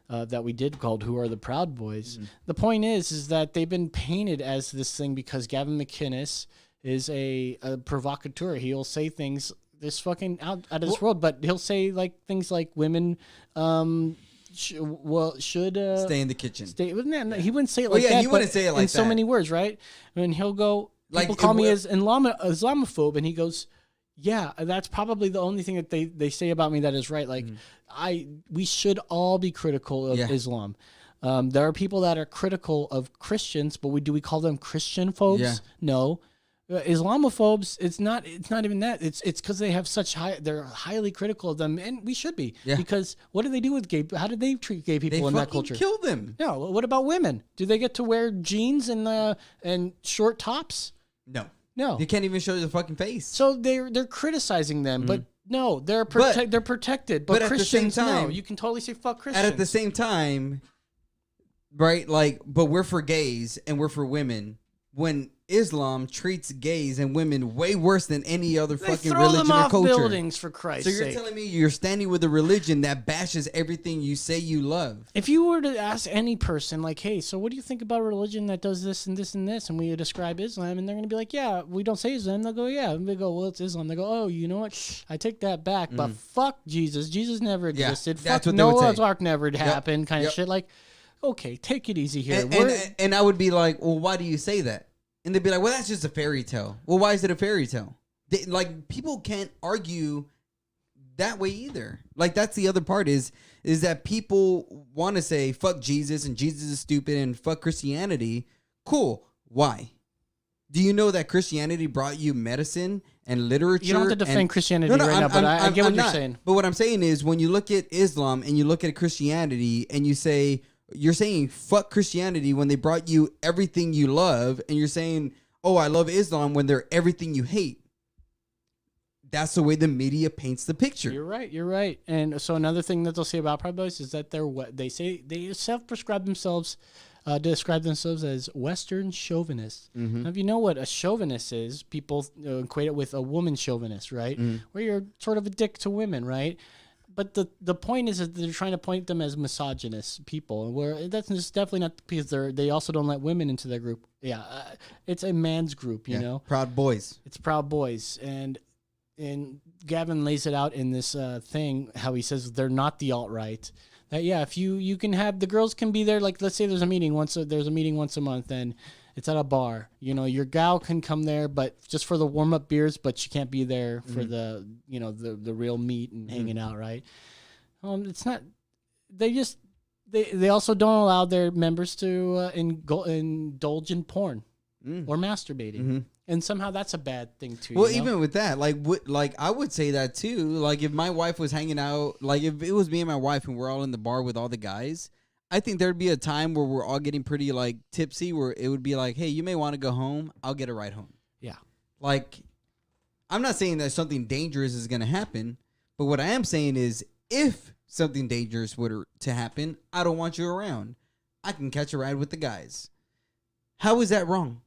that we did called "Who Are the Proud Boys." The point is that they've been painted as this thing because Gavin McInnes is a provocateur. He'll say things this fucking out of this world, but he'll say things like women should stay in the kitchen. Stay. He wouldn't say it like that. He wouldn't say it like in that. so many words, right? And he'll go. People call me as Islamophobe, and he goes, "Yeah, that's probably the only thing that they say about me that is right." Like, we should all be critical of Islam. There are people that are critical of Christians, but do we call them Christian phobes? Yeah. No. Islamophobes, it's not even that. It's because they have they're highly critical of them, and we should be. Yeah. Because what do they do with how did they treat gay people in that culture? Kill them. No. What about women? Do they get to wear jeans and short tops? No. They can't even show the fucking face. So they're criticizing them, but no, they're protected. But at the Christians, same time, no, you can totally say fuck Christians. And at the same time, right? Like, but we're for gays and we're for women. When Islam treats gays and women way worse than any other fucking throw religion them or off culture. buildings, for Christ's So you're sake. telling me you're standing with a religion that bashes everything you say you love? If you were to ask any person, like, hey, so what do you think about a religion that does this and this and this, and we describe Islam, and they're going to be like, yeah, we don't say Islam. They'll go, yeah. And they go, well, it's Islam. They go, oh, you know what? I take that back, but fuck Jesus. Jesus never existed. that's Fuck what they would Noah's say. Ark never happened, kind of shit. Like, okay, take it easy here. And I would be like, well, why do you say that? And they'd be like, well, that's just a fairy tale. Well, why is it a fairy tale? Like, people can't argue that way either. Like, that's the other part is that people want to say, fuck Jesus and Jesus is stupid and fuck Christianity. Cool. Why? Do you know that Christianity brought you medicine and literature? You don't have to defend Christianity right now, but I get what you're saying. But what I'm saying is when you look at Islam and you look at Christianity and you say, you're saying fuck Christianity when they brought you everything you love, and you're saying, oh, I love Islam when they're everything you hate. That's the way the media paints the picture. You're right. And so another thing that they'll say about Proud Boys is that they self-prescribe themselves, describe themselves as Western chauvinists. Now, if you know what a chauvinist is, people equate it with a woman chauvinist, right? Where you're sort of a dick to women, right? But the point is that they're trying to point them as misogynist people, where that's just definitely not because they also don't let women into their group. Yeah, it's a man's group, you know. Proud Boys. It's Proud Boys, and Gavin lays it out in this thing how he says they're not the alt-right. That if you can have the girls can be there, like let's say there's a meeting once a month, and it's at a bar. You know, your gal can come there, but just for the warm-up beers, but she can't be there for the real meat and hanging out, right? It's not. They also don't allow their members to indulge in porn or masturbating, and somehow that's a bad thing too. Well, you know? even with that, like I would say that too. Like if my wife was hanging out, like if it was me and my wife and we're all in the bar with all the guys, I think there'd be a time where we're all getting pretty like tipsy, where it would be like, hey, you may want to go home. I'll get a ride home. Yeah. Like, I'm not saying that something dangerous is going to happen, but what I am saying is if something dangerous were to happen, I don't want you around. I can catch a ride with the guys. How is that wrong?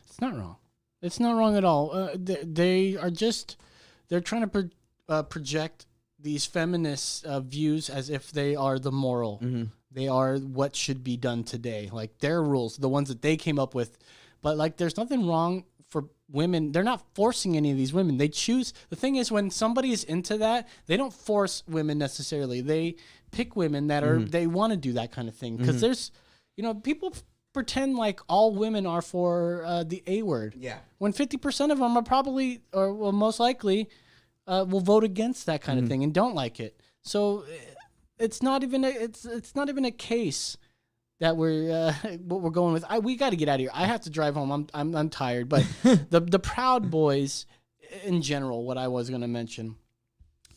It's not wrong. It's not wrong at all. They're trying to project these feminist views as if they are the moral. They are what should be done today. Like their rules, the ones that they came up with. But like there's nothing wrong for women. They're not forcing any of these women. They choose. The thing is when somebody is into that, they don't force women necessarily. They pick women that are they want to do that kind of thing. Because there's, people pretend like all women are for the A word. Yeah. When 50% of them are probably, or will most likely, will vote against that kind of thing and don't like it. So it's not even a case that we're what we're going with. We got to get out of here. I have to drive home. I'm tired. But the Proud Boys in general, what I was going to mention,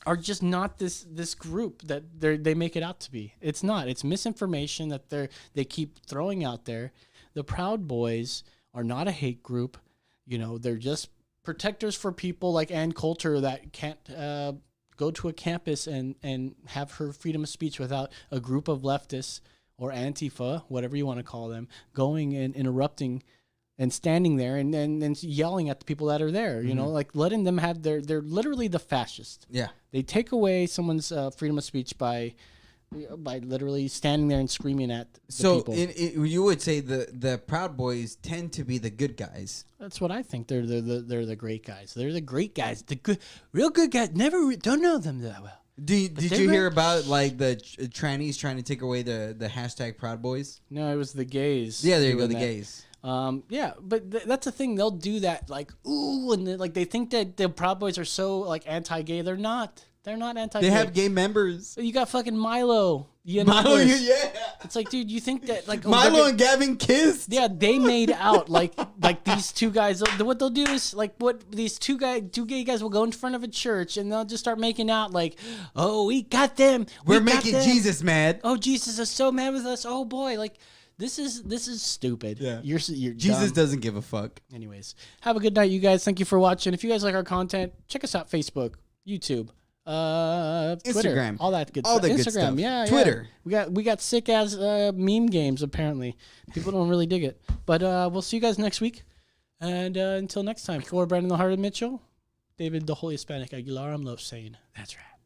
are just not this group that they make it out to be. It's not. It's misinformation that they keep throwing out there. The Proud Boys are not a hate group. They're just protectors for people like Ann Coulter that can't go to a campus and have her freedom of speech without a group of leftists or Antifa, whatever you want to call them, going and interrupting and standing there and yelling at the people that are there, like letting them have they're literally the fascists. Yeah. They take away someone's freedom of speech by literally standing there and screaming at the people. You would say the Proud Boys tend to be the good guys. That's what I think. They're the great guys. They're the great guys. The good, real good guys. Don't know them that well. Did you hear about like the trannies trying to take away the hashtag Proud Boys? No, it was the gays. Yeah, there you go, doing the that. gays. Yeah, but that's the thing. They'll do that, like, ooh, and like they think that the Proud Boys are so like anti-gay. They're not. They're not anti-gay. They have gay members. You got fucking Milo. Milo, yeah. It's like, dude, you think that like Milo and Gavin kissed? Yeah, they made out like these two guys. What they'll do is like what these two gay guys will go in front of a church and they'll just start making out like, oh, we got them. We're making Jesus mad. Oh, Jesus is so mad with us. Oh boy, like this is stupid. Yeah, you're Jesus dumb. doesn't give a fuck. Anyways, have a good night, you guys. Thank you for watching. If you guys like our content, check us out: Facebook, YouTube. Twitter, Instagram, all that good all stuff. the good Instagram, stuff. yeah, Twitter. Yeah. We got sick as meme games. Apparently, people don't really dig it. But we'll see you guys next week. And until next time, for Brandon the Heart of Mitchell, David the Holy Hispanic Aguilar, I'm Los Sane. That's right.